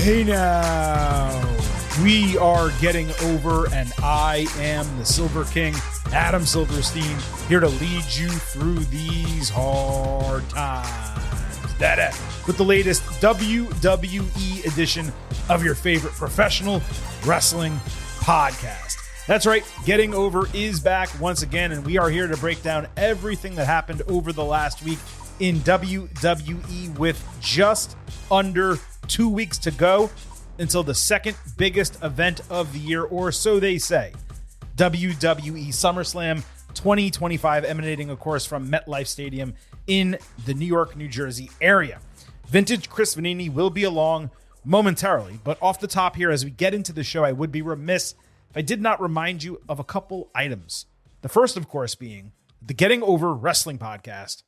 Hey now, we are getting over, and I am the Silver King, Adam Silverstein, here to lead you through these hard times. That with the latest WWE edition of your favorite professional wrestling podcast. That's right, Getting Over is back once again, and we are here to break down everything that happened over the last week in WWE with just under 2 weeks to go until the second biggest event of the year, or so they say. WWE SummerSlam 2025, emanating, of course, from MetLife Stadium in the New York, New Jersey area. Vintage Chris Vanini will be along momentarily, but off the top here, as we get into the show, I would be remiss if I did not remind you of a couple items. The first, of course, being the Getting Over Wrestling podcast.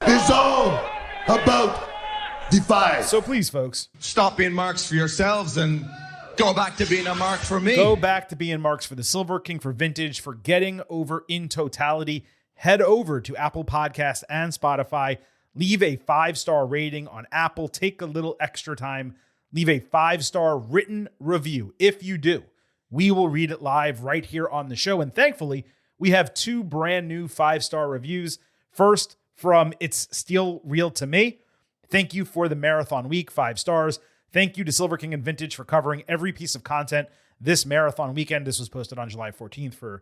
It's all about Defy. So please, folks, stop being marks for yourselves and go back to being a mark for me. Go back to being marks for the Silver King, for Vintage, for Getting Over in totality. Head over to Apple Podcasts and Spotify. Leave a 5-star rating on Apple. Take a little extra time. Leave a 5-star written review. If you do, we will read it live right here on the show. And thankfully, we have 2 brand new 5-star reviews. First, from It's Still Real to Me. Thank you for the marathon week, 5 stars. Thank you to Silver King and Vintage for covering every piece of content this marathon weekend. This was posted on July 14th for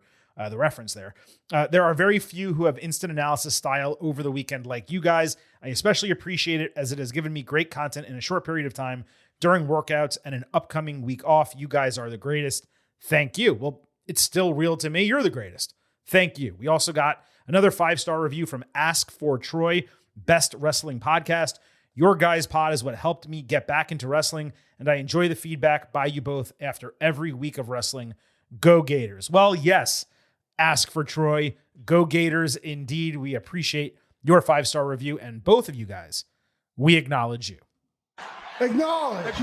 the reference there. There are very few who have instant analysis style over the weekend like you guys. I especially appreciate it as it has given me great content in a short period of time during workouts and an upcoming week off. You guys are the greatest. Thank you. Well, it's still real to me. You're the greatest. Thank you. We also got another 5-star review from Ask for Troy, Best Wrestling Podcast. Your guys' pod is what helped me get back into wrestling, and I enjoy the feedback by you both after every week of wrestling. Go Gators. Well, yes, Ask for Troy. Go Gators indeed. We appreciate your 5-star review, and both of you guys, we acknowledge you. Acknowledge.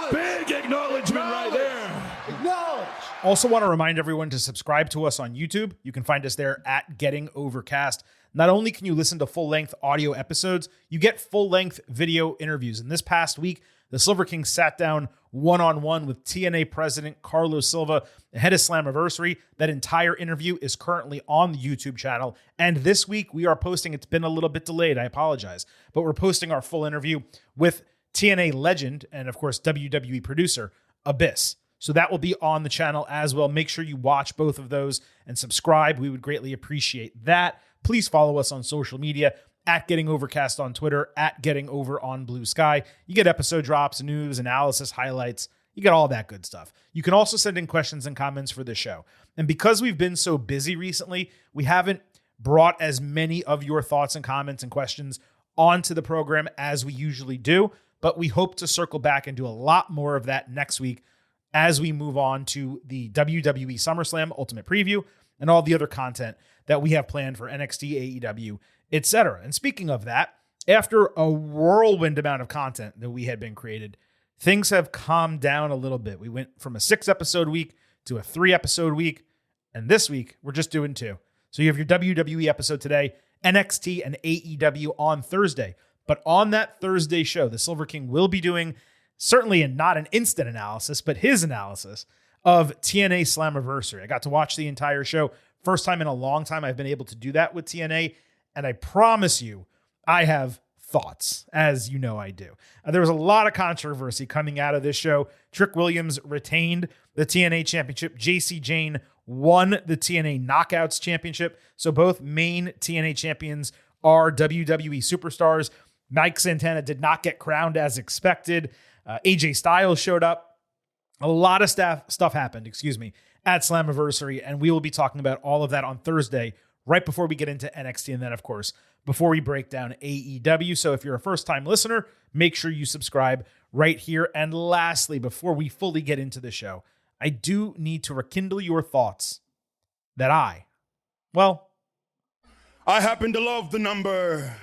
Big acknowledgement right there. Acknowledge. Also want to remind everyone to subscribe to us on YouTube. You can find us there at Getting Overcast. Not only can you listen to full-length audio episodes, you get full-length video interviews. And this past week, the Silver King sat down one-on-one with TNA President Carlos Silva ahead of Slammiversary. That entire interview is currently on the YouTube channel. And this week, we are posting, it's been a little bit delayed, I apologize, but we're posting our full interview with TNA legend and, of course, WWE producer Abyss. So that will be on the channel as well. Make sure you watch both of those and subscribe. We would greatly appreciate that. Please follow us on social media at Getting Overcast on Twitter, at Getting Over on Blue Sky. You get episode drops, news, analysis, highlights. You get all that good stuff. You can also send in questions and comments for the show. And because we've been so busy recently, we haven't brought as many of your thoughts and comments and questions onto the program as we usually do. But we hope to circle back and do a lot more of that next week as we move on to the WWE SummerSlam Ultimate Preview and all the other content that we have planned for NXT, AEW, etc. And speaking of that, after a whirlwind amount of content that we had been created, things have calmed down a little bit. We went from a 6-episode week to a 3-episode week, and this week we're just doing 2. So you have your WWE episode today, NXT and AEW on Thursday. But on that Thursday show, the Silver King will be doing certainly not an instant analysis, but his analysis of TNA Slammiversary. I got to watch the entire show. First time in a long time I've been able to do that with TNA. And I promise you, I have thoughts, as you know I do. There was a lot of controversy coming out of this show. Trick Williams retained the TNA Championship. JC Jane won the TNA Knockouts Championship. So both main TNA champions are WWE superstars. Mike Santana did not get crowned as expected. AJ Styles showed up. A lot of stuff happened, at Slammiversary, and we will be talking about all of that on Thursday, right before we get into NXT, and then, of course, before we break down AEW. So if you're a first-time listener, make sure you subscribe right here. And lastly, before we fully get into the show, I do need to rekindle your thoughts that I happen to love the number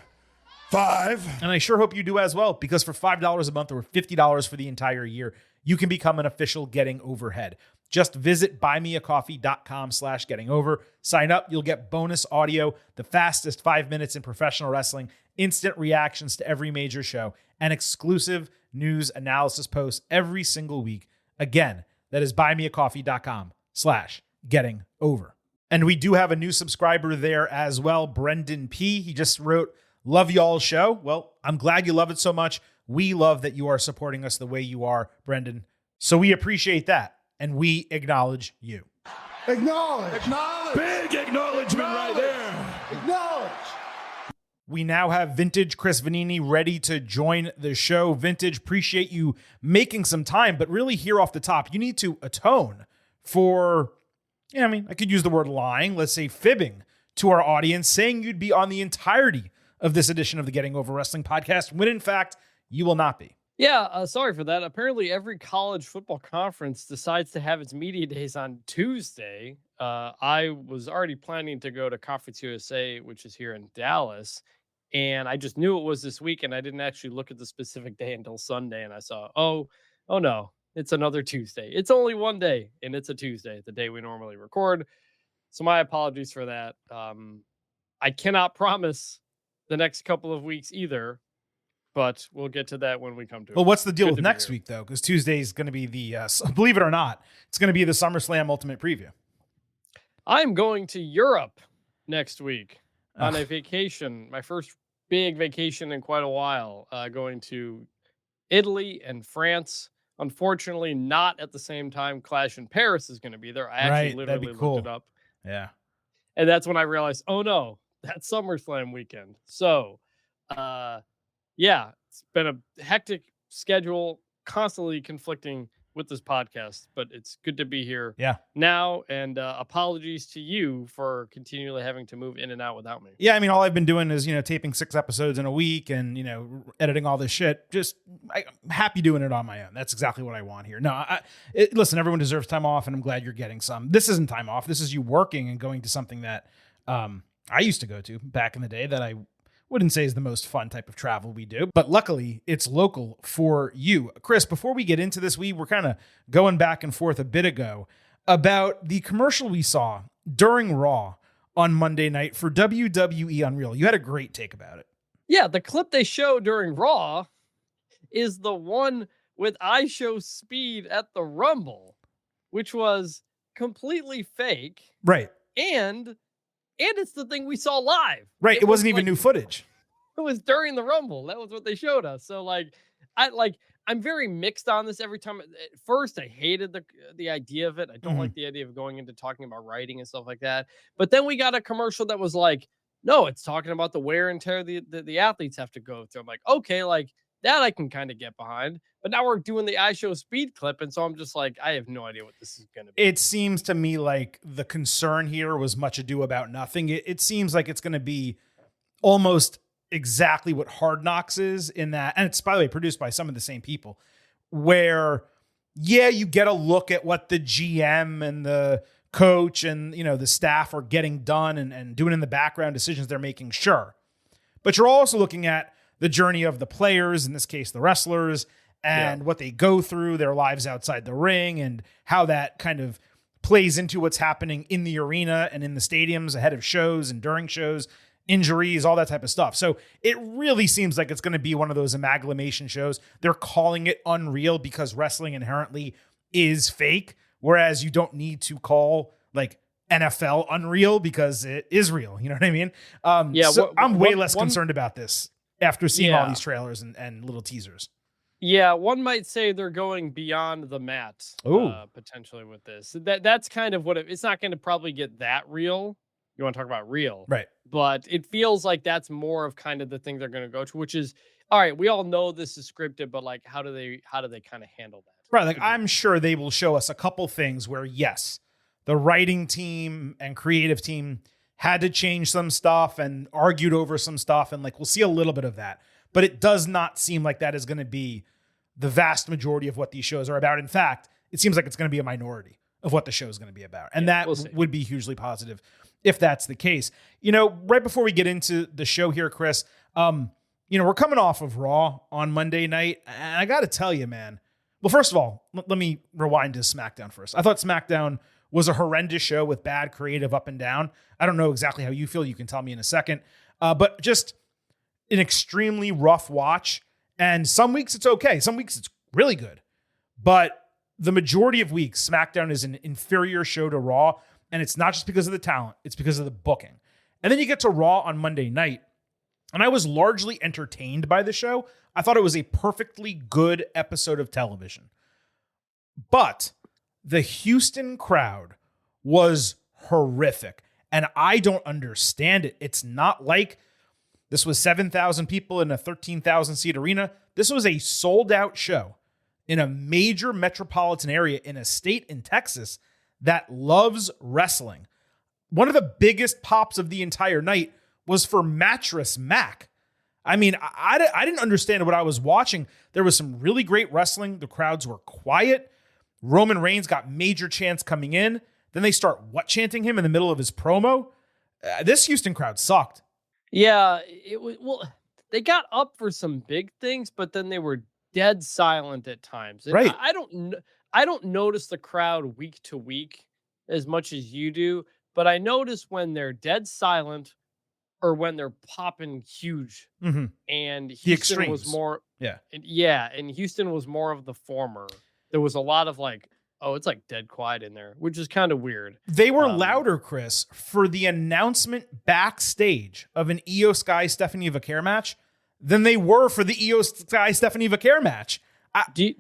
5. And I sure hope you do as well, because for $5 a month or $50 for the entire year, you can become an official Getting Overhead. Just visit buymeacoffee.com/gettingover. Sign up. You'll get bonus audio, the fastest 5 minutes in professional wrestling, instant reactions to every major show, and exclusive news, analysis posts every single week. Again, that is buymeacoffee.com/gettingover. And we do have a new subscriber there as well, Brendan P. He just wrote, "Love y'all's show." Well, I'm glad you love it so much. We love that you are supporting us the way you are, Brendan. So we appreciate that, and we acknowledge you. Acknowledge. Big acknowledgement right there. Acknowledge. We now have Vintage Chris Vanini ready to join the show. Vintage, appreciate you making some time, but really here off the top, you need to atone for, I could use the word lying, let's say fibbing to our audience, saying you'd be on the entirety of this edition of the Getting Over Wrestling podcast, when in fact, you will not be. Yeah, sorry for that. Apparently, every college football conference decides to have its media days on Tuesday. I was already planning to go to Conference USA, which is here in Dallas, and I just knew it was this week, and I didn't actually look at the specific day until Sunday, and I saw, oh no, it's another Tuesday. It's only one day, and it's a Tuesday, the day we normally record. So my apologies for that. I cannot promise the next couple of weeks either, but we'll get to that when we come to it. Well, what's the deal with next week, though? Because Tuesday is going to be the, believe it or not, it's going to be the SummerSlam Ultimate Preview. I'm going to Europe next week on a vacation. My first big vacation in quite a while. Going to Italy and France. Unfortunately, not at the same time Clash in Paris is going to be there. I actually literally looked it up. Yeah. And that's when I realized, oh no, that's SummerSlam weekend. So, yeah, it's been a hectic schedule, constantly conflicting with this podcast, but it's good to be here now. And apologies to you for continually having to move in and out without me. Yeah, all I've been doing is, taping 6 episodes in a week and, editing all this shit. I'm happy doing it on my own. That's exactly what I want here. No, listen, everyone deserves time off, and I'm glad you're getting some. This isn't time off. This is you working and going to something that I used to go to back in the day that I wouldn't say is the most fun type of travel we do, but luckily it's local for you. Chris, before we get into this, we were kind of going back and forth a bit ago about the commercial we saw during Raw on Monday night for WWE Unreal. You had a great take about it. Yeah, the clip they show during Raw is the one with I Show Speed at the Rumble, which was completely fake. Right. And it's the thing we saw live. Right. It wasn't even new footage. It was during the Rumble. That was what they showed us. So I'm very mixed on this every time. At first, I hated the idea of it. I don't like the idea of going into talking about writing and stuff like that. But then we got a commercial that was like, no, it's talking about the wear and tear the athletes have to go through. I'm like, okay, that I can kind of get behind. But now we're doing the I Show Speed clip. And so I'm just like, I have no idea what this is going to be. It seems to me like the concern here was much ado about nothing. It seems like it's going to be almost exactly what Hard Knocks is in that. And it's, by the way, produced by some of the same people where, you get a look at what the GM and the coach and, the staff are getting done and doing in the background decisions they're making. Sure. But you're also looking at the journey of the players, in this case, the wrestlers, and what they go through, their lives outside the ring, and how that kind of plays into what's happening in the arena and in the stadiums ahead of shows and during shows, injuries, all that type of stuff. So it really seems like it's going to be one of those amalgamation shows. They're calling it Unreal because wrestling inherently is fake, whereas you don't need to call NFL Unreal because it is real. You know what I mean? I'm way less concerned about this after seeing all these trailers and little teasers. Yeah, one might say they're going beyond the mat potentially with this. That's kind of what it's not going to probably get that real. You want to talk about real. Right. But it feels like that's more of kind of the thing they're going to go to, which is, all right, we all know this is scripted, but how do they kind of handle that? Right. I'm sure they will show us a couple things where, yes, the writing team and creative team had to change some stuff and argued over some stuff. And we'll see a little bit of that. But it does not seem like that is going to be the vast majority of what these shows are about. In fact, it seems like it's going to be a minority of what the show is going to be about. And that would be hugely positive if that's the case. Right before we get into the show here, Chris, we're coming off of Raw on Monday night. And I got to tell you, man, well, first of all, let me rewind to SmackDown first. I thought SmackDown was a horrendous show with bad creative up and down. I don't know exactly how you feel. You can tell me in a second. But just an extremely rough watch. And some weeks it's okay. Some weeks it's really good. But the majority of weeks, SmackDown is an inferior show to Raw. And it's not just because of the talent, it's because of the booking. And then you get to Raw on Monday night. And I was largely entertained by the show. I thought it was a perfectly good episode of television. But the Houston crowd was horrific. And I don't understand it. It's not like this was 7,000 people in a 13,000 seat arena. This was a sold out show in a major metropolitan area in a state in Texas that loves wrestling. One of the biggest pops of the entire night was for Mattress Mac. I mean, I didn't understand what I was watching. There was some really great wrestling. The crowds were quiet. Roman Reigns got major chants coming in. Then they start chanting him in the middle of his promo. This Houston crowd sucked. Yeah, it was. Well, they got up for some big things, but then they were dead silent at times. And right. I don't notice the crowd week to week as much as you do, but I notice when they're dead silent or when they're popping huge. Mm-hmm. And Houston was more. Yeah. And Houston was more of the former. There was a lot of like, oh, it's like dead quiet in there, which is kind of weird. They were louder, Chris, for the announcement backstage of an Io Sky Stephanie Vaquer match than they were for the Io Sky Stephanie Vaquer match. Do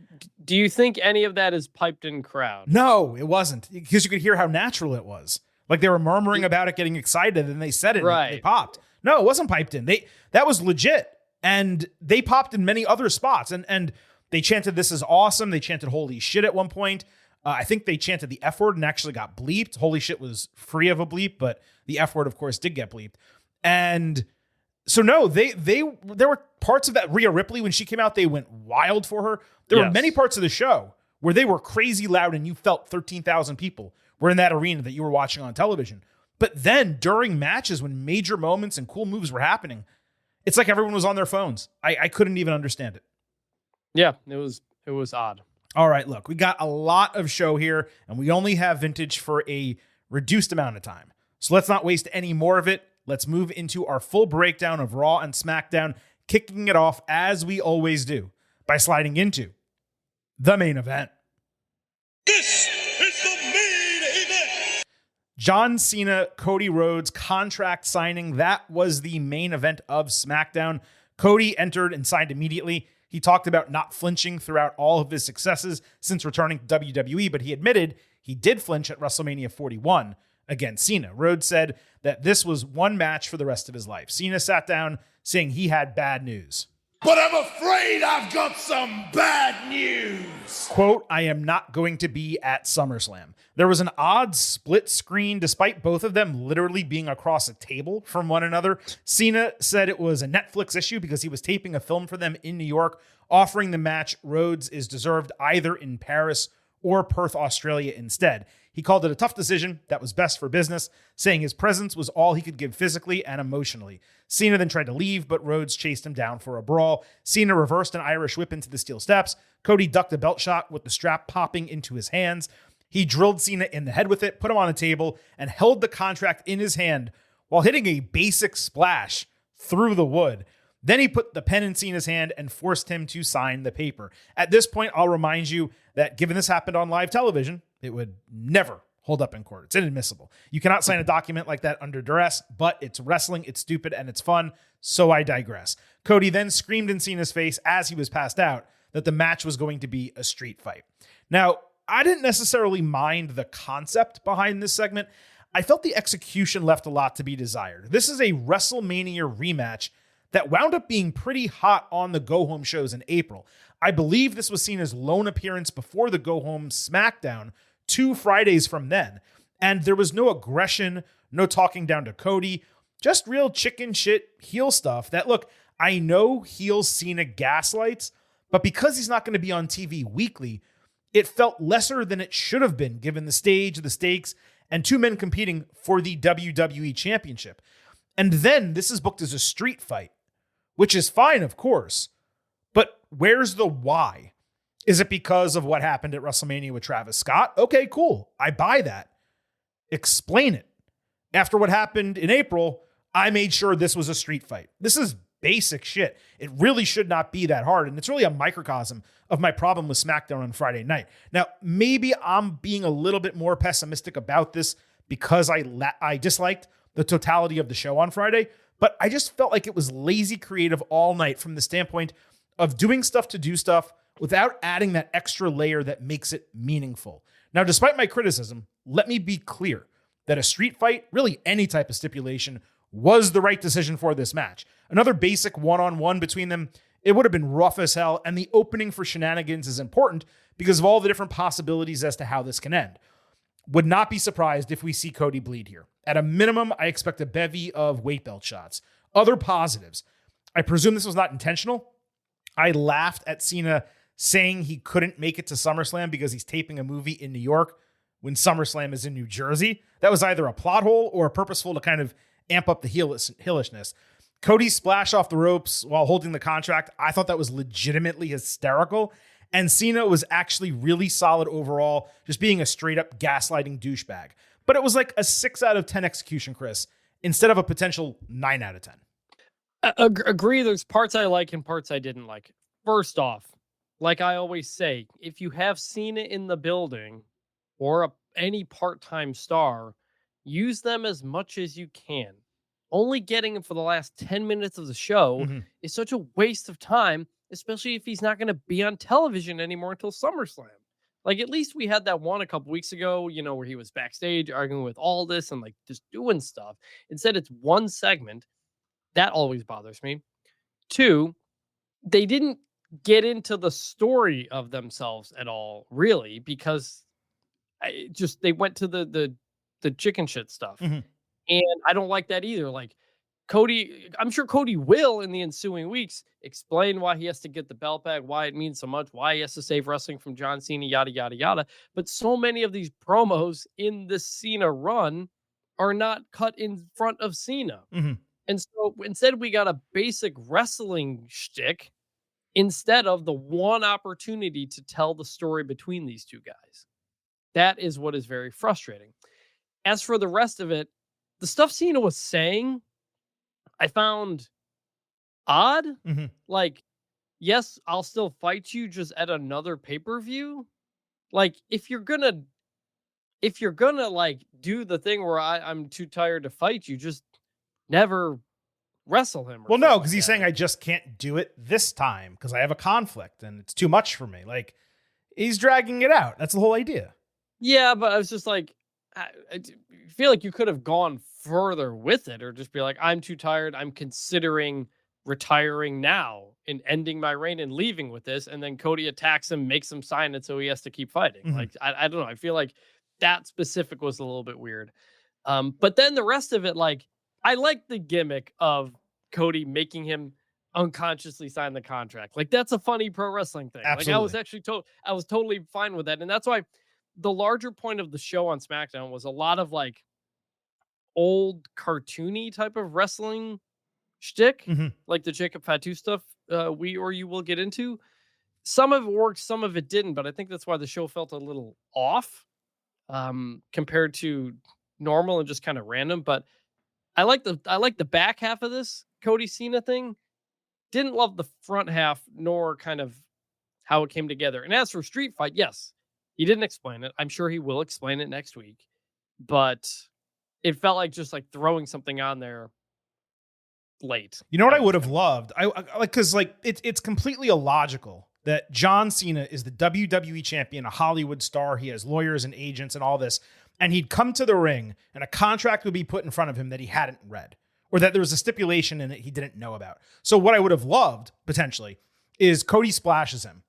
you think any of that is piped in crowd? No, it wasn't, because you could hear how natural it was. Like they were murmuring about it, getting excited, and they said it. Right. And they popped. No, it wasn't piped in. That was legit, and they popped in many other spots. And they chanted, "This is awesome." They chanted, "Holy shit!" at one point. I think they chanted the F word and actually got bleeped. Holy shit was free of a bleep, but the F word, of course, did get bleeped. And so no, there were parts of that. Rhea Ripley, when she came out, they went wild for her. There were many parts of the show where they were crazy loud and you felt 13,000 people were in that arena that you were watching on television. But then during matches, when major moments and cool moves were happening, it's like everyone was on their phones. I couldn't even understand it. Yeah, it was odd. All right, look, we got a lot of show here, and we only have Vintage for a reduced amount of time. So let's not waste any more of it. Let's move into our full breakdown of Raw and SmackDown, kicking it off as we always do by sliding into the main event. This is the main event. John Cena, Cody Rhodes contract signing. That was the main event of SmackDown. Cody entered and signed immediately. He talked about not flinching throughout all of his successes since returning to WWE, but he admitted he did flinch at WrestleMania 41 against Cena. Rhodes said that this was one match for the rest of his life. Cena sat down saying he had bad news. But I'm afraid I've got some bad news. Quote, "I am not going to be at SummerSlam." There was an odd split screen despite both of them literally being across a table from one another. Cena said it was a Netflix issue because he was taping a film for them in New York, offering the match Rhodes is deserved either in Paris or Perth, Australia instead. He called it a tough decision that was best for business, saying his presence was all he could give physically and emotionally. Cena then tried to leave, but Rhodes chased him down for a brawl. Cena reversed an Irish whip into the steel steps. Cody ducked a belt shot with the strap popping into his hands. He drilled Cena in the head with it, put him on a table, and held the contract in his hand while hitting a basic splash through the wood. Then he put the pen in Cena's hand and forced him to sign the paper. At this point, I'll remind you that given this happened on live television, it would never hold up in court. It's inadmissible. You cannot sign a document like that under duress, but it's wrestling, it's stupid, and it's fun, so I digress. Cody then screamed in Cena's face as he was passed out that the match was going to be a street fight. Now, I didn't necessarily mind the concept behind this segment. I felt the execution left a lot to be desired. This is a WrestleMania rematch that wound up being pretty hot on the go-home shows in April. I believe this was Cena's lone appearance before the go-home SmackDown 2 Fridays from then. And there was no aggression, no talking down to Cody, just real chicken shit heel stuff that, look, I know heel Cena gaslights, but because he's not going to be on TV weekly, it felt lesser than it should have been given the stage, the stakes, and two men competing for the WWE Championship. And then this is booked as a street fight, which is fine, of course, but where's the why? Is it because of what happened at WrestleMania with Travis Scott? Okay, cool. I buy that. Explain it. After what happened in April, I made sure this was a street fight. This is basic shit. It really should not be that hard. And it's really a microcosm of my problem with SmackDown on Friday night. Now, maybe I'm being a little bit more pessimistic about this because I disliked the totality of the show on Friday, but I just felt like it was lazy creative all night from the standpoint of doing stuff to do stuff without adding that extra layer that makes it meaningful. Now, despite my criticism, let me be clear that a street fight, really any type of stipulation, was the right decision for this match. Another basic one-on-one between them, it would have been rough as hell, and the opening for shenanigans is important because of all the different possibilities as to how this can end. Would not be surprised if we see Cody bleed here. At a minimum, I expect a bevy of weight belt shots. Other positives. I presume this was not intentional. I laughed at Cena saying he couldn't make it to SummerSlam because he's taping a movie in New York when SummerSlam is in New Jersey. That was either a plot hole or purposeful to kind of amp up the heelishness. Cody's splash off the ropes while holding the contract, I thought that was legitimately hysterical. And Cena was actually really solid overall, just being a straight up gaslighting douchebag. But it was like a 6 out of 10 execution, Chris, instead of a potential 9 out of 10. Agree. There's parts I like and parts I didn't like. First off, like I always say, if you have Cena in the building or any part-time star, use them as much as you can. Only getting him for the last 10 minutes of the show is such a waste of time, especially if he's not going to be on television anymore until SummerSlam. Like, at least we had that one a couple weeks ago, where he was backstage arguing with Aldis and like just doing stuff. Instead, it's one segment. That always bothers me. 2, they didn't get into the story of themselves at all, really, because they went to the chicken shit stuff. And I don't like that either. Like, Cody, I'm sure Cody will in the ensuing weeks explain why he has to get the belt back, why it means so much, why he has to save wrestling from John Cena, yada, yada, yada. But so many of these promos in this Cena run are not cut in front of Cena. And so instead we got a basic wrestling shtick instead of the one opportunity to tell the story between these two guys. That is what is very frustrating. As for the rest of it, the stuff Cena was saying, I found odd. Like, yes, I'll still fight you just at another pay-per-view. Like, if you're gonna like do the thing where I'm too tired to fight you, just never wrestle him. Well, no, because he's saying I just can't do it this time because I have a conflict and it's too much for me. Like, he's dragging it out. That's the whole idea. Yeah, but I was just like, I feel like you could have gone further with it, or just be like, I'm too tired. I'm considering retiring now and ending my reign and leaving with this. And then Cody attacks him, makes him sign it, so he has to keep fighting. Like, I don't know. I feel like that specific was a little bit weird. But then the rest of it, like, I like the gimmick of Cody making him unconsciously sign the contract. Like, that's a funny pro wrestling thing. Absolutely. Like, I was actually I was totally fine with that. And that's why the larger point of the show on SmackDown was a lot of like old cartoony type of wrestling shtick, like the Jacob Fatu stuff we or you will get into. Some of it worked, some of it didn't, but I think that's why the show felt a little off compared to normal and just kind of random. But I like the back half of this Cody Cena thing. Didn't love the front half, nor kind of how it came together. And as for Street Fight, yes, he didn't explain it. I'm sure he will explain it next week. But it felt like just like throwing something on there late. You know what I would have loved? I like, because like it's completely illogical that John Cena is the WWE champion, a Hollywood star. He has lawyers and agents and all this. And he'd come to the ring and a contract would be put in front of him that he hadn't read, or that there was a stipulation in it he didn't know about. So what I would have loved potentially is Cody splashes him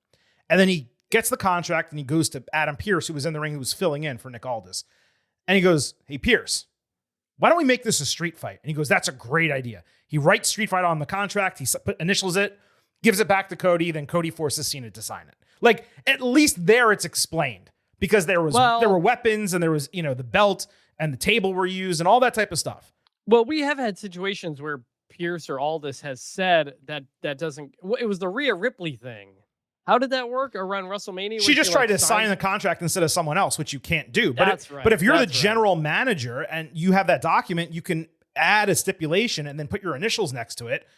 and then he gets the contract and he goes to Adam Pearce, who was in the ring, who was filling in for Nick Aldis. And he goes, "Hey, Pearce, why don't we make this a street fight?" And he goes, "That's a great idea." He writes street fight on the contract. He initials it, gives it back to Cody. Then Cody forces Cena to sign it. Like, at least there it's explained, because there were weapons and there was, the belt and the table were used and all that type of stuff. Well, we have had situations where Pierce or Aldis has said that doesn't. It was the Rhea Ripley thing. How did that work around WrestleMania? She just tried to sign the contract instead of someone else, which you can't do. That's right. But if you're the general manager and you have that document, you can add a stipulation and then put your initials next to it.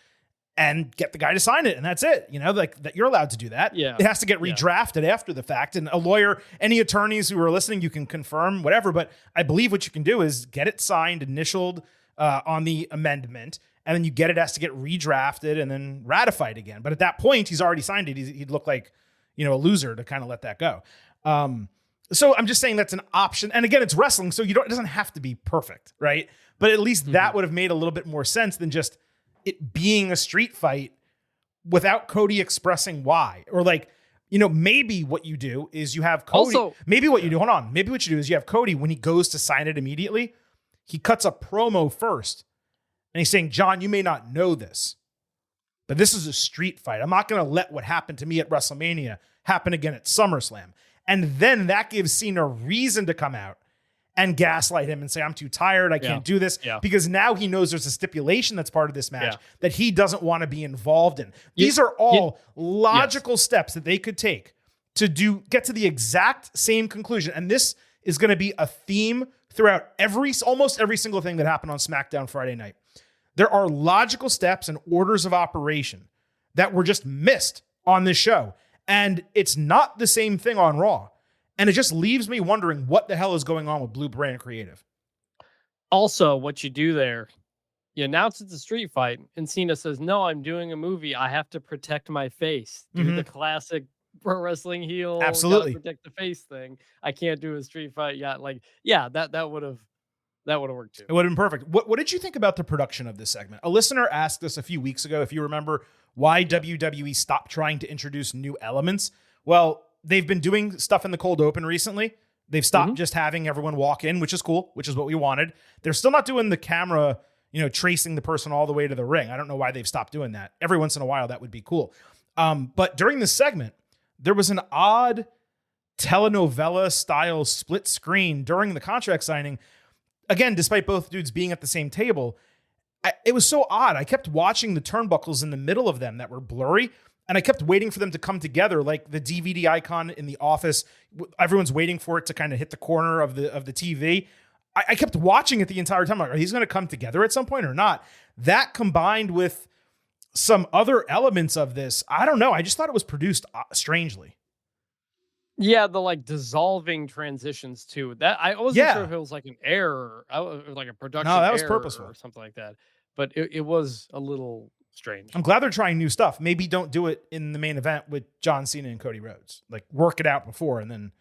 and get the guy to sign it. And that's it. Like that you're allowed to do that. Yeah. It has to get redrafted after the fact. And a lawyer, any attorneys who are listening, you can confirm whatever. But I believe what you can do is get it signed, initialed on the amendment. And then it has to get redrafted and then ratified again. But at that point, he's already signed it. He'd look like, a loser to kind of let that go. So I'm just saying that's an option. And again, it's wrestling, so it doesn't have to be perfect, right? But at least that would have made a little bit more sense than just it being a street fight without Cody expressing why. Or maybe what you do is you have Cody. Maybe what you do is you have Cody, when he goes to sign it immediately, he cuts a promo first. And he's saying, John, you may not know this, but this is a street fight. I'm not going to let what happened to me at WrestleMania happen again at SummerSlam. And then that gives Cena reason to come out and gaslight him and say, I'm too tired. I can't do this. Yeah. Because now he knows there's a stipulation that's part of this match that he doesn't want to be involved in. These are all logical steps that they could take to get to the exact same conclusion. And this is going to be a theme throughout almost every single thing that happened on SmackDown Friday night. There are logical steps and orders of operation that were just missed on this show. And it's not the same thing on Raw. And it just leaves me wondering what the hell is going on with Blue Brand Creative. Also, what you do there, you announce it's a street fight, and Cena says, no, I'm doing a movie. I have to protect my face. Do the classic pro wrestling heel. Absolutely. Protect the face thing. I can't do a street fight yet. That would have worked too. It would have been perfect. What did you think about the production of this segment? A listener asked us a few weeks ago, if you remember, why WWE stopped trying to introduce new elements. Well, they've been doing stuff in the cold open recently. They've stopped just having everyone walk in, which is cool, which is what we wanted. They're still not doing the camera, tracing the person all the way to the ring. I don't know why they've stopped doing that. Every once in a while, that would be cool. But during this segment, there was an odd telenovela style split screen during the contract signing. Again, despite both dudes being at the same table, it was so odd. I kept watching the turnbuckles in the middle of them that were blurry, and I kept waiting for them to come together, like the DVD icon in the office. Everyone's waiting for it to kind of hit the corner of the TV. I kept watching it the entire time. Like, are these going to come together at some point or not? That combined with some other elements of this, I don't know. I just thought it was produced strangely. Yeah, the dissolving transitions too. That I wasn't sure if it was like an error, or like a production. No, that was error purposeful or something like that. But it was a little strange. I'm glad they're trying new stuff. Maybe don't do it in the main event with John Cena and Cody Rhodes. Like, work it out before and then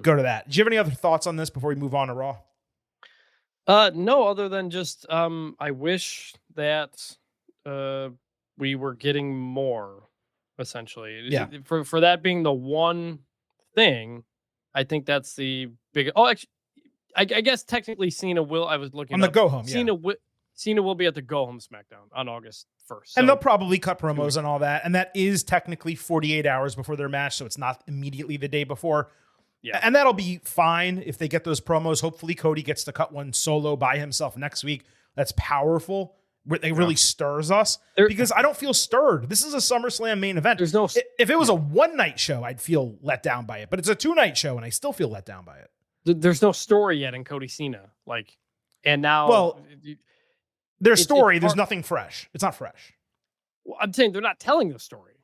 go to that. Do you have any other thoughts on this before we move on to Raw? No, other than just I wish that we were getting more. Essentially, for that being the one thing, I think that's the big. Oh, actually, I guess technically Cena will. I was looking on the go home. Cena will be at the go home SmackDown on August 1st, and they'll probably cut promos and all that. And that is technically 48 hours before their match, so it's not immediately the day before. Yeah, and that'll be fine if they get those promos. Hopefully, Cody gets to cut one solo by himself next week. That's powerful. It really stirs us because I don't feel stirred. This is a SummerSlam main event. If it was a one-night show, I'd feel let down by it. But it's a two-night show, and I still feel let down by it. There's no story yet in Cody Cena. And now... Well, there's story. There's nothing fresh. It's not fresh. Well, I'm saying they're not telling the story.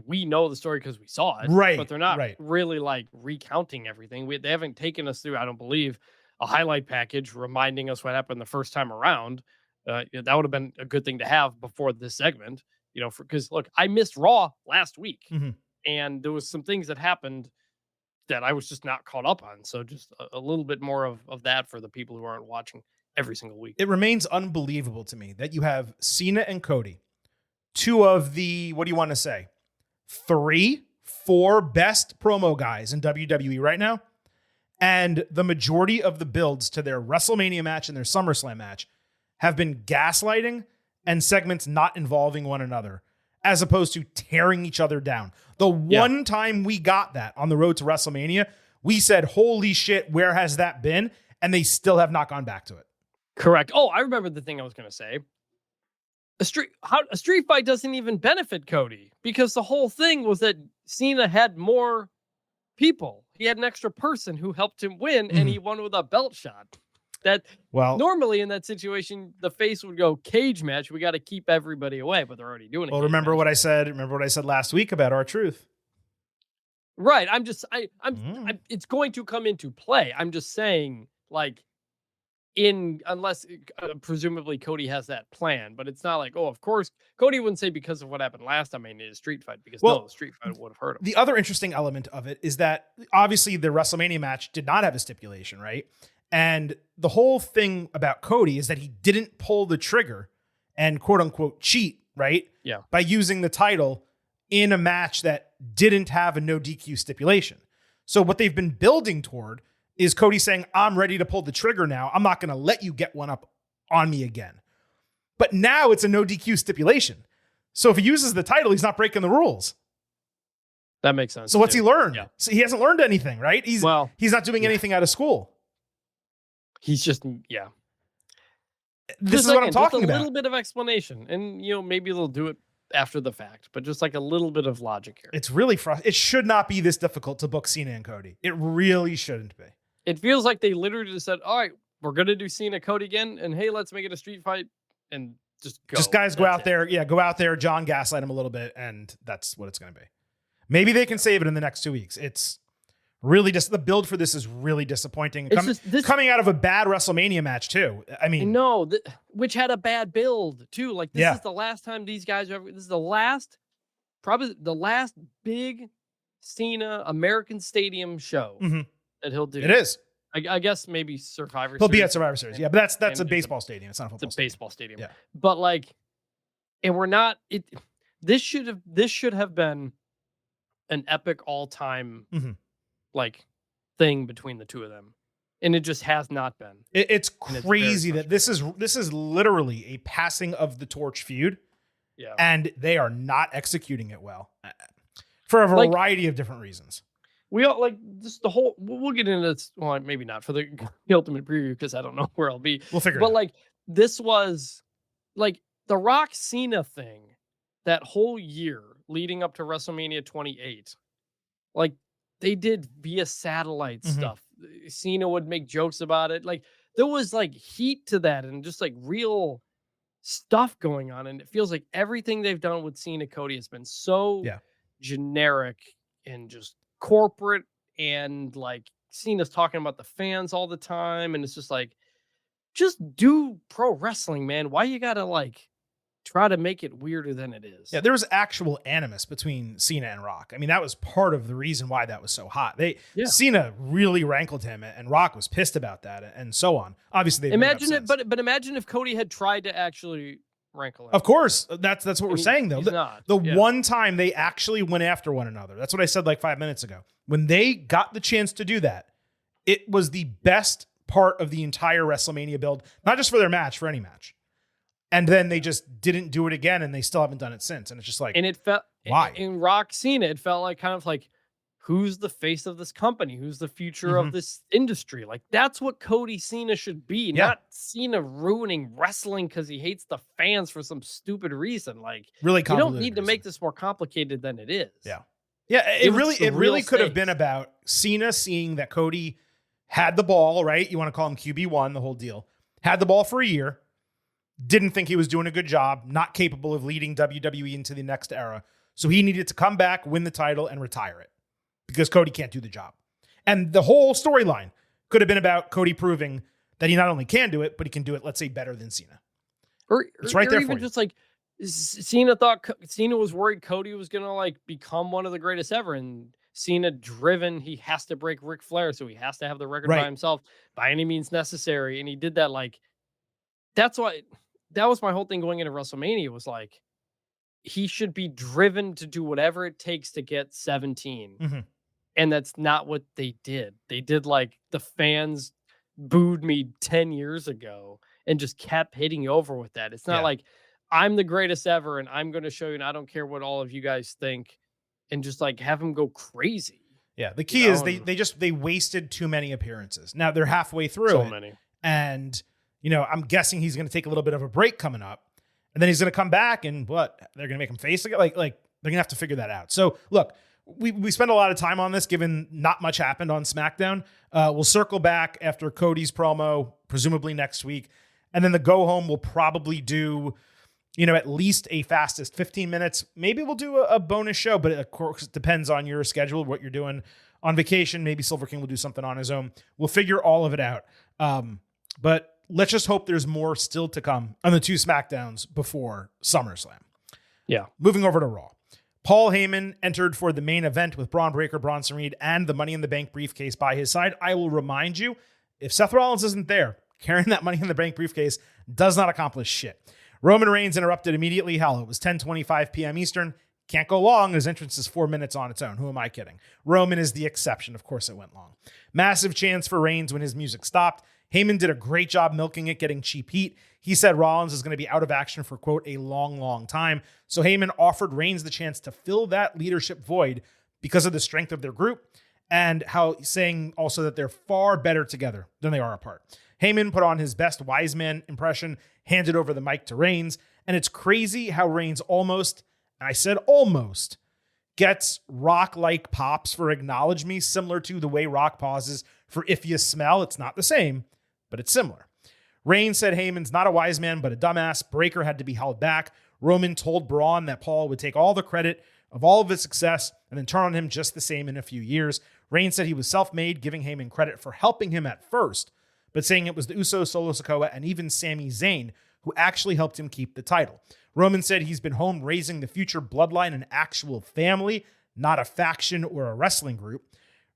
We know the story because we saw it. Right. But they're not really, recounting everything. They haven't taken us through, I don't believe, a highlight package reminding us what happened the first time around. That would have been a good thing to have before this segment, because look, I missed Raw last week and there was some things that happened that I was just not caught up on. So just a little bit more of that for the people who aren't watching every single week. It remains unbelievable to me that you have Cena and Cody, two of the, what do you want to say? 4 best promo guys in WWE right now. And the majority of the builds to their WrestleMania match and their SummerSlam match have been gaslighting and segments not involving one another, as opposed to tearing each other down. The one time we got that on the road to WrestleMania, we said, holy shit, where has that been? And they still have not gone back to it. Correct. Oh, I remember the thing I was going to say. A street fight doesn't even benefit Cody because the whole thing was that Cena had more people. He had an extra person who helped him win, and he won with a belt shot. Normally in that situation, the face would go cage match. We got to keep everybody away, but they're already doing it. Well, remember what I said last week about R-Truth. Right. It's going to come into play. I'm just saying, like, unless presumably Cody has that plan, but it's not like, oh, of course, Cody wouldn't say because of what happened last time I needed a street fight, because the street fight would have hurt him. The other interesting element of it is that obviously the WrestleMania match did not have a stipulation, right? And the whole thing about Cody is that he didn't pull the trigger and quote unquote cheat, right? Yeah. By using the title in a match that didn't have a no DQ stipulation. So what they've been building toward is Cody saying, I'm ready to pull the trigger now. I'm not going to let you get one up on me again. But now it's a no DQ stipulation. So if he uses the title, he's not breaking the rules. That makes sense. So what's he learned? Yeah. So he hasn't learned anything, right? He's not doing anything out of school. He's just, This is what I'm talking about. A little bit of explanation. And, maybe they'll do it after the fact, but just like a little bit of logic here. It's really frustrating. It should not be this difficult to book Cena and Cody. It really shouldn't be. It feels like they literally just said, all right, we're going to do Cena Cody again. And hey, let's make it a street fight and just go. Just guys go out there. Yeah, go out there. John gaslight him a little bit. And that's what it's going to be. Maybe they can save it in the next 2 weeks. It's really just the build for this is really disappointing. Coming out of a bad WrestleMania match too. I mean, no, which had a bad build too. Like this is the last time these guys are. This is probably the last big Cena American Stadium show that he'll do. It is. I guess maybe Survivor Series. He'll be at Survivor Series. Yeah, but that's a baseball stadium. It's not a football. It's a baseball stadium. Yeah. But and we're not. This should have been an epic all-time thing between the two of them, and it just has not been. It's crazy that this is literally a passing of the torch feud. Yeah, and they are not executing it well for a variety of different reasons. We all just the whole. We'll get into this. Well, maybe not for the ultimate preview because I don't know where I'll be. We'll figure it out. But this was the Rock Cena thing that whole year leading up to WrestleMania 28. They did via satellite stuff. Cena would make jokes about it. There was heat to that and just real stuff going on. And it feels like everything they've done with Cena Cody has been so generic and just corporate. And Cena's talking about the fans all the time. And it's just just do pro wrestling, man. Why you gotta try to make it weirder than it is? Yeah, there was actual animus between Cena and Rock. I mean, that was part of the reason why that was so hot. Cena really rankled him, and Rock was pissed about that, and so on. Obviously, they imagine it, but imagine if Cody had tried to actually rankle him. Of course, that's what we're saying though. The Yeah. one time they actually went after one another. That's what I said 5 minutes ago. When they got the chance to do that, it was the best part of the entire WrestleMania build, not just for their match, for any match. And then they just didn't do it again, and they still haven't done it since. And it's just and it felt why in Rock Cena, it felt who's the face of this company? Who's the future of this industry? That's what Cody Cena should be, not Cena ruining wrestling because he hates the fans for some stupid reason. Really, you don't need to make this more complicated than it is. Yeah. It really could have been about Cena seeing that Cody had the ball, right? You want to call him QB1, the whole deal. Had the ball for a year. Didn't think he was doing a good job, not capable of leading WWE into the next era. So he needed to come back, win the title, and retire it because Cody can't do the job. And the whole storyline could have been about Cody proving that he not only can do it, but he can do it, let's say, better than Cena. It's right there for you. Just Cena was worried Cody was going to become one of the greatest ever. And Cena driven, he has to break Ric Flair. So he has to have the record by himself by any means necessary. And he did that. That's why. That was my whole thing going into WrestleMania was he should be driven to do whatever it takes to get 17. And that's not what they did. They did the fans booed me 10 years ago and just kept hitting you over with that. It's not I'm the greatest ever and I'm going to show you and I don't care what all of you guys think and just have him go crazy. Yeah. The key is they wasted too many appearances. Now they're halfway through so it. Many. And I'm guessing he's going to take a little bit of a break coming up, and then he's going to come back and they're going to make him face again. They're going to have to figure that out. So look, we spent a lot of time on this, given not much happened on SmackDown. We'll circle back after Cody's promo, presumably next week. And then the go home will probably do, at least a fastest 15 minutes. Maybe we'll do a bonus show, but of course it depends on your schedule, what you're doing on vacation. Maybe Silver King will do something on his own. We'll figure all of it out. But let's just hope there's more still to come on the 2 SmackDowns before SummerSlam. Yeah. Moving over to Raw. Paul Heyman entered for the main event with Braun Breaker, Bronson Reed, and the Money in the Bank briefcase by his side. I will remind you, if Seth Rollins isn't there, carrying that Money in the Bank briefcase does not accomplish shit. Roman Reigns interrupted immediately. Hell, it was 10:25 p.m. Eastern. Can't go long. His entrance is 4 minutes on its own. Who am I kidding? Roman is the exception. Of course it went long. Massive chance for Reigns when his music stopped. Heyman did a great job milking it, getting cheap heat. He said Rollins is going to be out of action for, quote, a long, long time. So Heyman offered Reigns the chance to fill that leadership void because of the strength of their group, and saying also that they're far better together than they are apart. Heyman put on his best wise man impression, handed over the mic to Reigns, and it's crazy how Reigns almost, and I said almost, gets Rock-like pops for acknowledge me, similar to the way Rock pauses for if you smell. It's not the same, but it's similar. Reigns said Heyman's not a wise man, but a dumbass. Breaker had to be held back. Roman told Braun that Paul would take all the credit of all of his success and then turn on him just the same in a few years. Reigns said he was self-made, giving Heyman credit for helping him at first, but saying it was the Usos, Solo Sikoa, and even Sami Zayn who actually helped him keep the title. Roman said he's been home raising the future bloodline an actual family, not a faction or a wrestling group.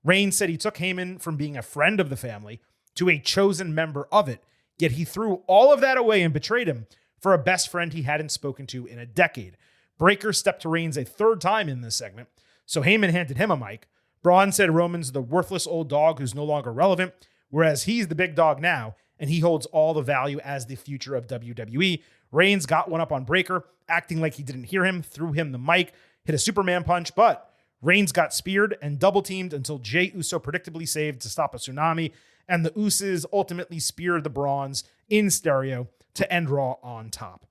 Reigns said he took Heyman from being a friend of the family to a chosen member of it, yet he threw all of that away and betrayed him for a best friend he hadn't spoken to in a decade. Breaker stepped to Reigns a third time in this segment, so Heyman handed him a mic. Braun said Roman's the worthless old dog who's no longer relevant, whereas he's the big dog now, and he holds all the value as the future of WWE. Reigns got one up on Breaker, acting like he didn't hear him, threw him the mic, hit a Superman punch, but Reigns got speared and double-teamed until Jey Uso predictably saved to stop a tsunami, and the Usos ultimately speared the Brawns in stereo to end Raw on top.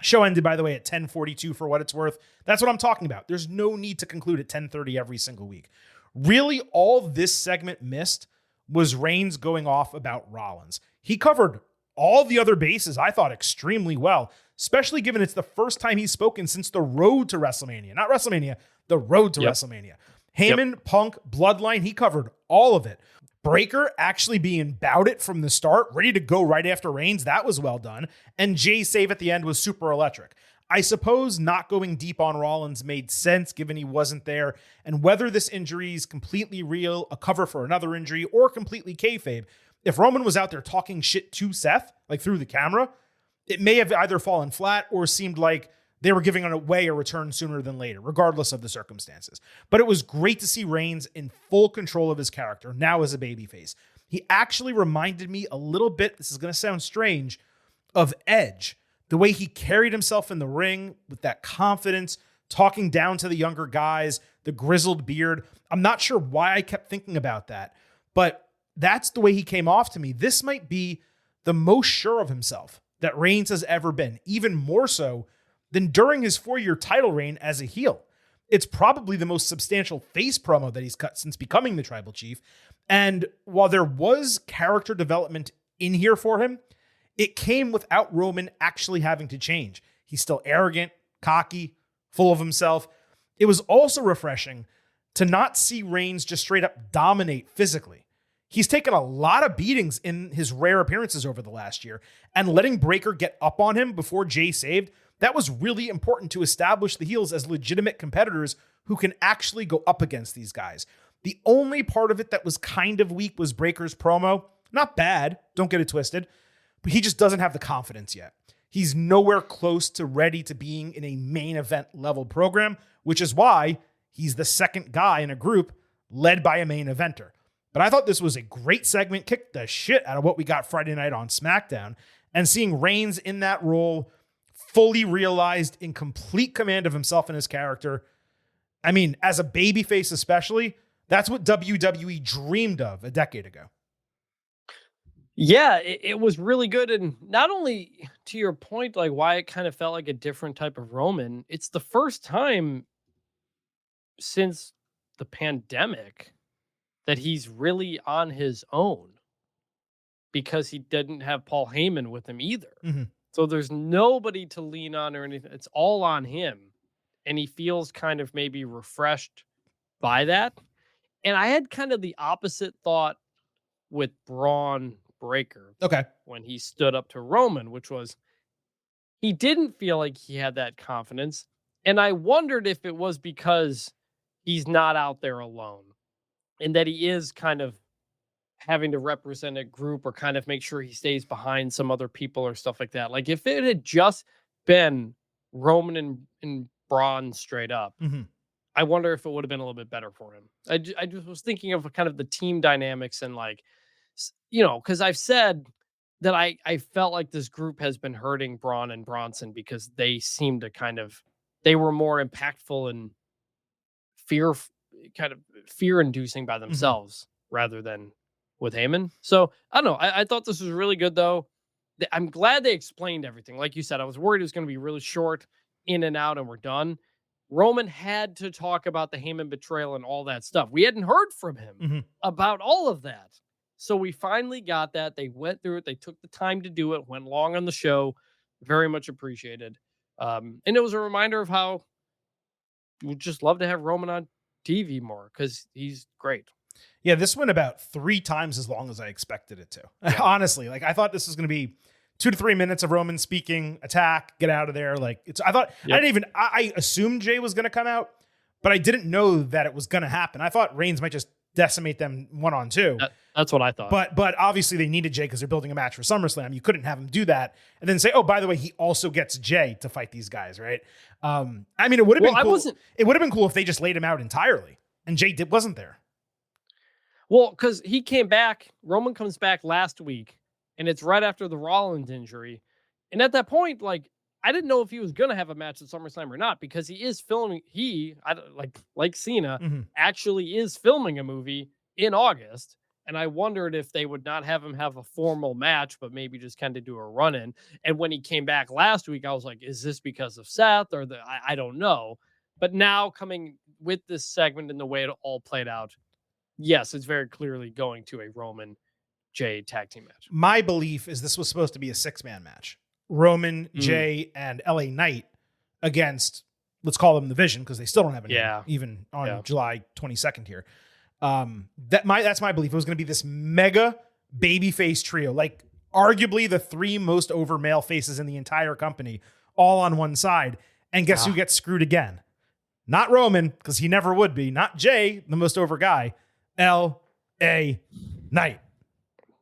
Show ended, by the way, at 10:42 for what it's worth. That's what I'm talking about. There's no need to conclude at 10:30 every single week. Really, all this segment missed was Reigns going off about Rollins. He covered all the other bases, I thought, extremely well, especially given it's the first time he's spoken since the road to WrestleMania. Not WrestleMania, the road to WrestleMania. Heyman, Punk, Bloodline, he covered all of it. Breaker actually being about it from the start, ready to go right after Reigns, that was well done. And Jay's save at the end was super electric. I suppose not going deep on Rollins made sense given he wasn't there, and whether this injury is completely real, a cover for another injury, or completely kayfabe, if Roman was out there talking shit to Seth, like through the camera, it may have either fallen flat or seemed like they were giving away a return sooner than later, regardless of the circumstances. But it was great to see Reigns in full control of his character, now as a babyface. He actually reminded me a little bit, this is going to sound strange, of Edge. The way he carried himself in the ring with that confidence, talking down to the younger guys, the grizzled beard. I'm not sure why I kept thinking about that, but that's the way he came off to me. This might be the most sure of himself that Reigns has ever been, even more so than during his 4-year title reign as a heel. It's probably the most substantial face promo that he's cut since becoming the tribal chief. And while there was character development in here for him, it came without Roman actually having to change. He's still arrogant, cocky, full of himself. It was also refreshing to not see Reigns just straight up dominate physically. He's taken a lot of beatings in his rare appearances over the last year, and letting Breaker get up on him before Jay saved, that was really important to establish the heels as legitimate competitors who can actually go up against these guys. The only part of it that was kind of weak was Breaker's promo. Not bad, don't get it twisted, but he just doesn't have the confidence yet. He's nowhere close to ready to being in a main event level program, which is why he's the second guy in a group led by a main eventer. But I thought this was a great segment, kicked the shit out of what we got Friday night on SmackDown, and seeing Reigns in that role, fully realized, in complete command of himself and his character. I mean, as a babyface especially, that's what WWE dreamed of a decade ago. Yeah, it was really good. And not only to your point, like why it kind of felt like a different type of Roman, it's the first time since the pandemic that he's really on his own because he didn't have Paul Heyman with him either. Mm-hmm. So there's nobody to lean on or anything. It's all on him. And he feels kind of maybe refreshed by that. And I had kind of the opposite thought with Braun Breaker. Okay. When he stood up to Roman, which was he didn't feel like he had that confidence. And I wondered if it was because he's not out there alone and that he is kind of having to represent a group or kind of make sure he stays behind some other people or stuff like that. Like if it had just been Roman and Braun straight up, Mm-hmm. I wonder if it would have been a little bit better for him. I just was thinking of kind of the team dynamics and like, because I've said that I felt like this group has been hurting Braun and Bronson because they seem to they were more impactful and fear-inducing by themselves rather than with Heyman. So I don't know. I thought this was really good though. I'm glad they explained everything. Like you said, I was worried it was going to be really short, in and out, and we're done. Roman had to talk about the Heyman betrayal and all that stuff. We hadn't heard from him about all of that. So we finally got that. They went through it. They took the time to do it, went long on the show. Very much appreciated. And it was a reminder of how we'd just love to have Roman on TV more because he's great. Yeah, this went about 3 times as long as I expected it to. Yeah. Honestly, like I thought this was going to be 2 to 3 minutes of Roman speaking, attack, get out of there. Like I assumed Jay was going to come out, but I didn't know that it was going to happen. I thought Reigns might just decimate them 1-on-2. That's what I thought. But obviously they needed Jay because they're building a match for SummerSlam. You couldn't have him do that and then say, oh, by the way, he also gets Jay to fight these guys, right? I mean, it would have been cool. It would have been cool if they just laid him out entirely and Jay wasn't there. Well, because he came back, Roman comes back last week, and it's right after the Rollins injury. And at that point, like, I didn't know if he was going to have a match at SummerSlam or not because he is filming. Like Cena, actually is filming a movie in August. And I wondered if they would not have him have a formal match, but maybe just kind of do a run-in. And when he came back last week, I was like, is this because of Seth or I don't know. But now coming with this segment and the way it all played out, yes, it's very clearly going to a Roman Jay tag team match. My belief is this was supposed to be a 6-man match. Roman, Jay, and LA Knight against, let's call them the Vision, because they still don't have a name, even on July 22nd here. That's my belief. It was going to be this mega babyface trio, like arguably the 3 most over male faces in the entire company, all on one side. And guess who gets screwed again? Not Roman, because he never would be. Not Jay, the most over guy. LA Knight.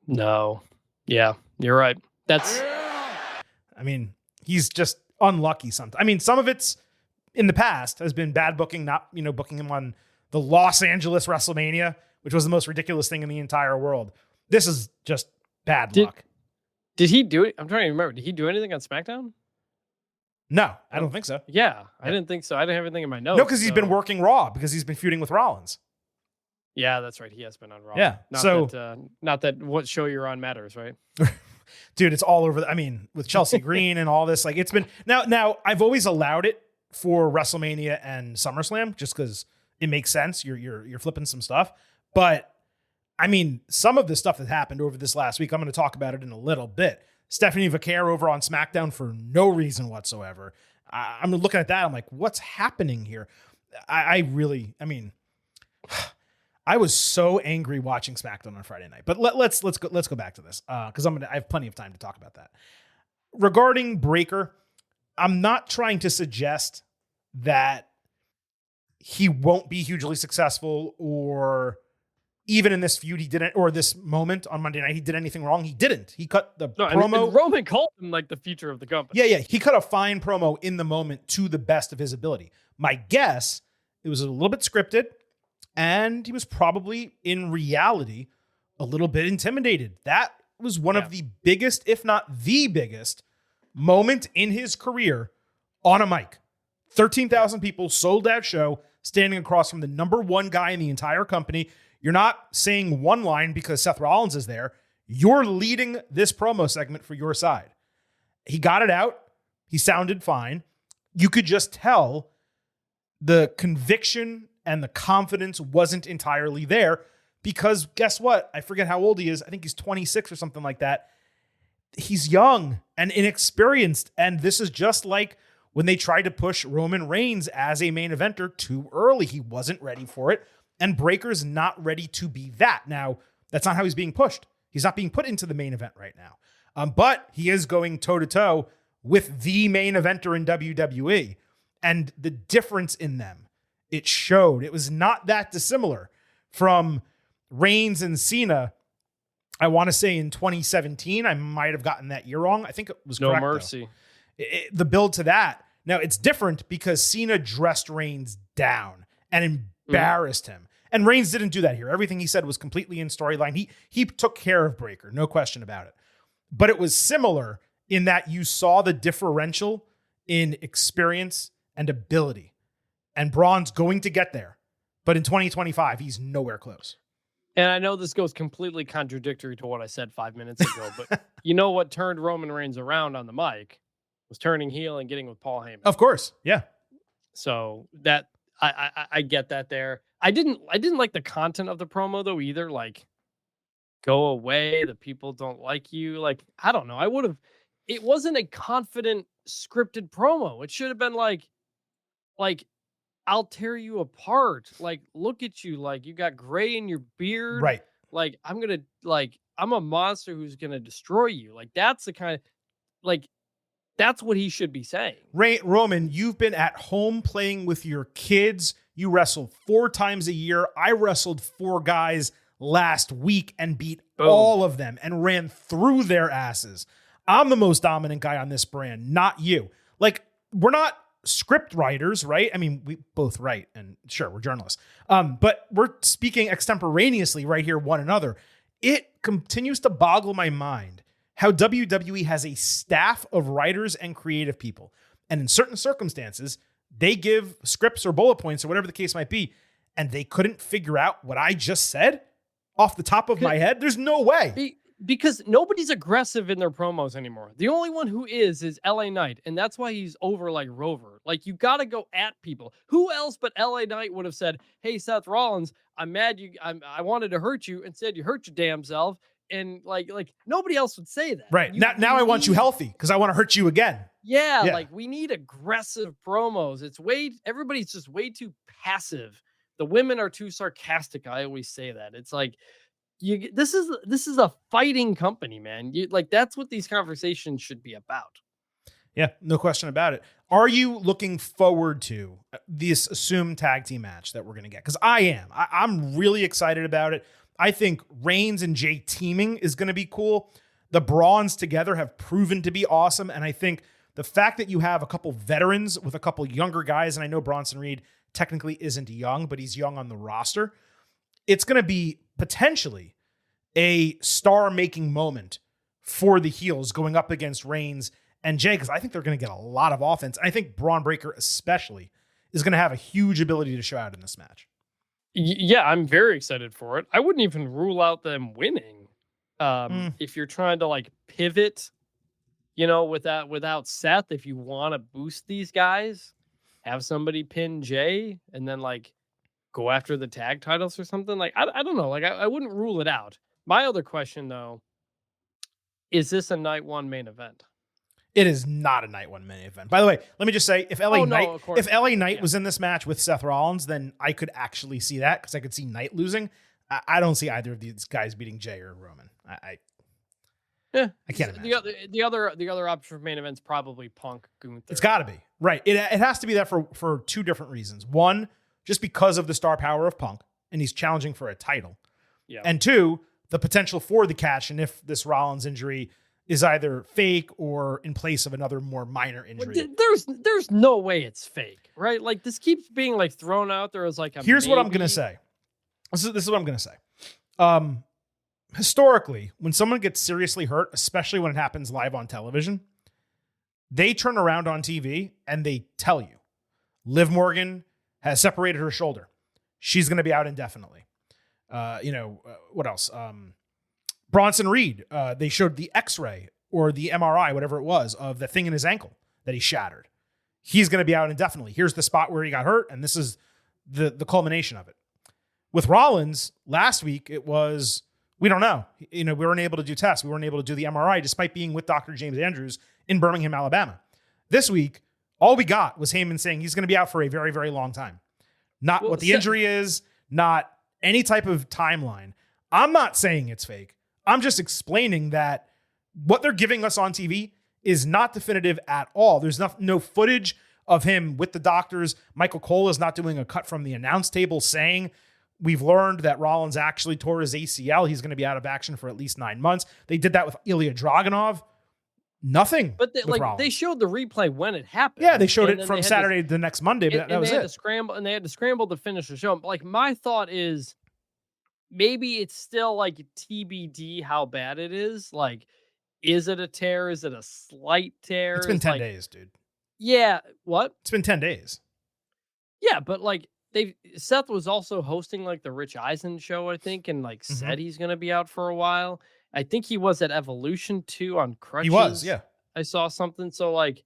No. Yeah, you're right. I mean, he's just unlucky sometimes. I mean, some of it's in the past has been bad booking, not, booking him on the Los Angeles WrestleMania, which was the most ridiculous thing in the entire world. This is just bad luck. Did he do it? I'm trying to remember. Did he do anything on SmackDown? No, I don't think so. Yeah, I didn't think so. I didn't have anything in my notes. No, because he's been working Raw because he's been feuding with Rollins. Yeah, that's right. He has been on Raw. Yeah. Not that what show you're on matters, right? Dude, it's all over. With Chelsea Green and all this, like it's been now I've always allowed it for WrestleMania and SummerSlam just because it makes sense. You're flipping some stuff. But I mean, some of the stuff that happened over this last week, I'm going to talk about it in a little bit. Stephanie Vaquer over on SmackDown for no reason whatsoever. I'm looking at that. I'm like, what's happening here? I was so angry watching SmackDown on Friday night. But let's go back to this because I have plenty of time to talk about that. Regarding Breaker, I'm not trying to suggest that he won't be hugely successful or even in this feud he didn't, or this moment on Monday night he did anything wrong. He didn't. He cut the promo. And Roman called him like the future of the company. Yeah. He cut a fine promo in the moment to the best of his ability. My guess, it was a little bit scripted. And he was probably, in reality, a little bit intimidated. That was one of the biggest, if not the biggest, moment in his career on a mic. 13,000 people, sold out show, standing across from the number 1 guy in the entire company. You're not saying one line because Seth Rollins is there. You're leading this promo segment for your side. He got it out. He sounded fine. You could just tell the conviction and the confidence wasn't entirely there because guess what? I forget how old he is. I think he's 26 or something like that. He's young and inexperienced. And this is just like when they tried to push Roman Reigns as a main eventer too early. He wasn't ready for it. And Breaker's not ready to be that. Now, that's not how he's being pushed. He's not being put into the main event right now. But he is going toe-to-toe with the main eventer in WWE. And the difference in them, it showed. It was not that dissimilar from Reigns and Cena. I want to say in 2017, I might have gotten that year wrong. I think it was correct. No mercy. The build to that. Now, it's different because Cena dressed Reigns down and embarrassed him. And Reigns didn't do that here. Everything he said was completely in storyline. He took care of Breaker, no question about it. But it was similar in that you saw the differential in experience and ability. And Braun's going to get there. But in 2025, he's nowhere close. And I know this goes completely contradictory to what I said 5 minutes ago, but you know what turned Roman Reigns around on the mic was turning heel and getting with Paul Heyman. Of course, yeah. So that I get that there. I didn't like the content of the promo though either. Like, go away, the people don't like you. Like, I don't know. It wasn't a confident scripted promo. It should have been like I'll tear you apart. Like, look at you. Like, you got gray in your beard. Right. Like, I'm a monster who's gonna destroy you. Like, that's the kind of, like, that's what he should be saying. Roman, you've been at home playing with your kids. You wrestle 4 times a year. I wrestled 4 guys last week and beat all of them and ran through their asses. I'm the most dominant guy on this brand, not you. Like, we're not script writers, right? I mean, we both write, and sure, we're journalists. But we're speaking extemporaneously right here, one another. It continues to boggle my mind how WWE has a staff of writers and creative people. And in certain circumstances, they give scripts or bullet points or whatever the case might be, and they couldn't figure out what I just said off the top of my head. There's no way. Because nobody's aggressive in their promos anymore. The only one who is LA Knight, and that's why he's over like Rover. Like, you got to go at people. Who else but LA Knight would have said, "Hey, Seth Rollins, I'm mad I wanted to hurt you. Instead, you hurt your damn self." And like nobody else would say that. Right. Now I want you healthy because I want to hurt you again. Yeah, like, we need aggressive promos. Everybody's just way too passive. The women are too sarcastic. I always say that. It's like, this is a fighting company, man. That's what these conversations should be about. Yeah, no question about it. Are you looking forward to this assumed tag team match that we're going to get? Because I am. I'm really excited about it. I think Reigns and Jay teaming is going to be cool. The Brawns together have proven to be awesome. And I think the fact that you have a couple veterans with a couple younger guys, and I know Bronson Reed technically isn't young, but he's young on the roster. It's going to be potentially a star-making moment for the heels going up against Reigns and Jay, because I think they're going to get a lot of offense. And I think Braun Breaker especially is going to have a huge ability to show out in this match. Yeah, I'm very excited for it. I wouldn't even rule out them winning. If you're trying to like pivot, without Seth, if you want to boost these guys, have somebody pin Jay and then like go after the tag titles or something. Like, I don't know. Like, I wouldn't rule it out. My other question though, is this a night one main event? It is not a night one main event. By the way, let me just say, if LA Knight was in this match with Seth Rollins, then I could actually see that because I could see Knight losing. I don't see either of these guys beating Jay or Roman. I can't imagine. The other option for main event's probably Punk Gunther. It's got to be. Right. It has to be that for 2 different reasons. One, just because of the star power of Punk, and he's challenging for a title. Yeah. And 2, the potential for the catch, and if this Rollins injury is either fake or in place of another more minor injury. There's no way it's fake, right? Like, this keeps being like thrown out there as like a Here's what I'm going to say. This is what I'm going to say. Historically, when someone gets seriously hurt, especially when it happens live on television, they turn around on TV and they tell you, Liv Morgan has separated her shoulder. She's going to be out indefinitely. What else? Bronson Reed, they showed the X-ray or the MRI, whatever it was, of the thing in his ankle that he shattered. He's going to be out indefinitely. Here's the spot where he got hurt, and this is the culmination of it. With Rollins last week, it was, we don't know. We weren't able to do tests. We weren't able to do the MRI despite being with Dr. James Andrews in Birmingham, Alabama. This week, all we got was Heyman saying he's going to be out for a very, very long time. Not what the injury is, not any type of timeline. I'm not saying it's fake. I'm just explaining that what they're giving us on TV is not definitive at all. There's no footage of him with the doctors. Michael Cole is not doing a cut from the announce table saying, we've learned that Rollins actually tore his ACL. He's going to be out of action for at least 9 months. They did that with Ilya Dragunov. Nothing. But they showed the replay when it happened. Yeah, they showed it from Saturday to the next Monday, but that was it. They had to scramble to finish the show. Like, my thought is maybe it's still like TBD how bad it is. Like, is it a tear? Is it a slight tear? It's been 10 days, dude. Yeah. What? It's been 10 days. Yeah, but like Seth was also hosting like the Rich Eisen show, I think, and like said he's going to be out for a while. I think he was at Evolution too on crutches. He was, yeah. I saw something. So like,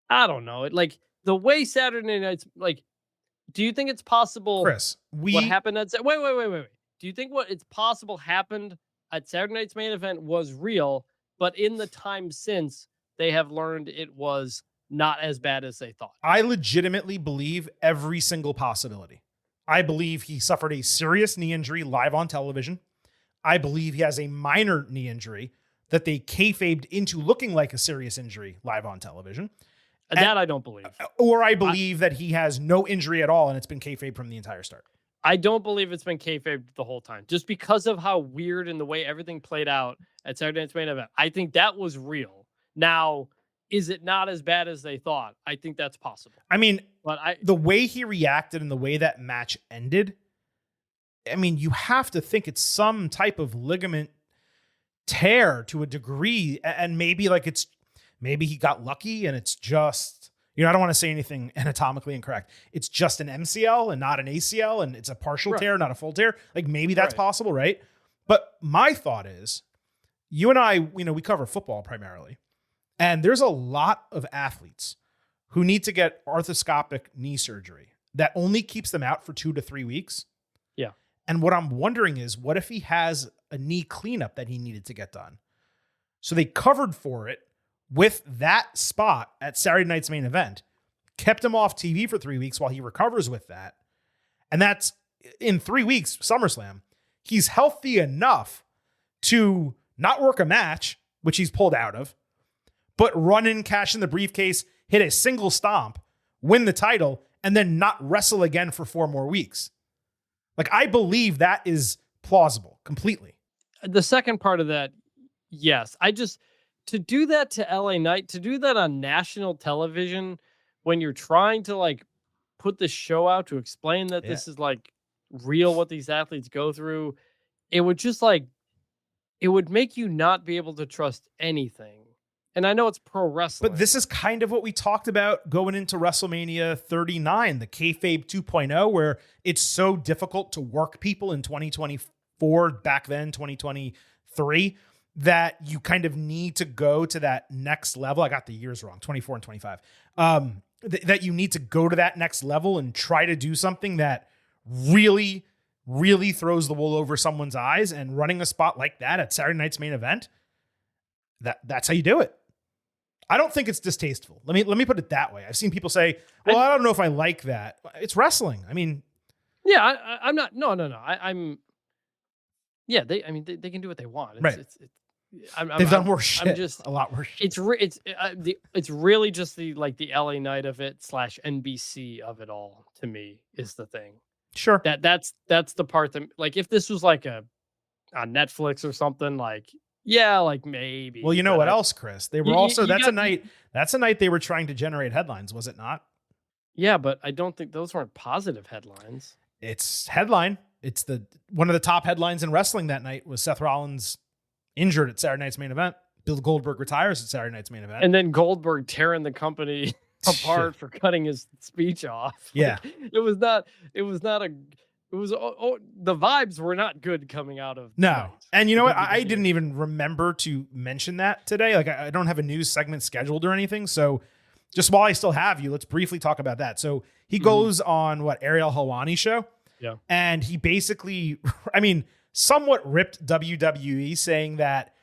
I don't know. Like the way Saturday nights, like, do you think it's possible, Chris, what happened at wait. Do you think what it's possible happened at Saturday night's main event was real, but in the time since they have learned it was not as bad as they thought? I legitimately believe every single possibility. I believe he suffered a serious knee injury live on television. I believe he has a minor knee injury that they kayfabed into looking like a serious injury live on television. That I don't believe. Or I believe that he has no injury at all and it's been kayfabe from the entire start. I don't believe it's been kayfabe the whole time, just because of how weird and the way everything played out at Saturday night's main event. I think that was real. Now, is it not as bad as they thought? I think that's possible. I mean, but the way he reacted and the way that match ended, I mean, you have to think it's some type of ligament tear to a degree. And maybe maybe he got lucky and it's just, I don't want to say anything anatomically incorrect. It's just an MCL and not an ACL, and it's a partial tear, not a full tear. Like maybe that's possible, right? But my thought is, you and I, we cover football primarily, and there's a lot of athletes who need to get arthroscopic knee surgery that only keeps them out for 2 to 3 weeks. Yeah. And what I'm wondering is, what if he has a knee cleanup that he needed to get done? So they covered for it with that spot at Saturday night's main event, kept him off TV for 3 weeks while he recovers with that. And that's in 3 weeks, SummerSlam. He's healthy enough to not work a match, which he's pulled out of, but run in, cash in the briefcase, hit a single stomp, win the title, and then not wrestle again for 4 more weeks. Like, I believe that is plausible completely. The second part of that, yes. To do that to LA Knight, to do that on national television when you're trying to like put the show out to explain that this is like real, what these athletes go through, it would just like, it would make you not be able to trust anything. And I know it's pro wrestling. But this is kind of what we talked about going into WrestleMania 39, the kayfabe 2.0, where it's so difficult to work people in 2024, back then, 2023, that you kind of need to go to that next level. I got the years wrong, 24 and 25. That you need to go to that next level and try to do something that really, really throws the wool over someone's eyes, and running a spot like that at Saturday night's main event, that's how you do it. I don't think it's distasteful. Let me put it that way. I've seen people say, well, I don't know if I like that. It's wrestling. I mean, yeah, I'm not. No. I'm. Yeah, they can do what they want. They've done worse shit. I'm just a lot worse. It's really just the LA Knight of it / NBC of it all. To me, is the thing. Sure. That's the part that, like, if this was like on Netflix or something, like, yeah, like maybe. Well, you know what else, Chris? They were that's a night they were trying to generate headlines, was it not? Yeah, but I don't think those weren't positive headlines. It's headline. It's one of the top headlines in wrestling that night was Seth Rollins injured at Saturday night's main event. Bill Goldberg retires at Saturday night's main event. And then Goldberg tearing the company apart for cutting his speech off. Yeah. The vibes were not good coming out of. No. And you know what? I didn't even remember to mention that today. Like, I don't have a news segment scheduled or anything. So just while I still have you, let's briefly talk about that. So he goes on Ariel Helwani's show. Yeah. And he basically, somewhat ripped WWE, saying that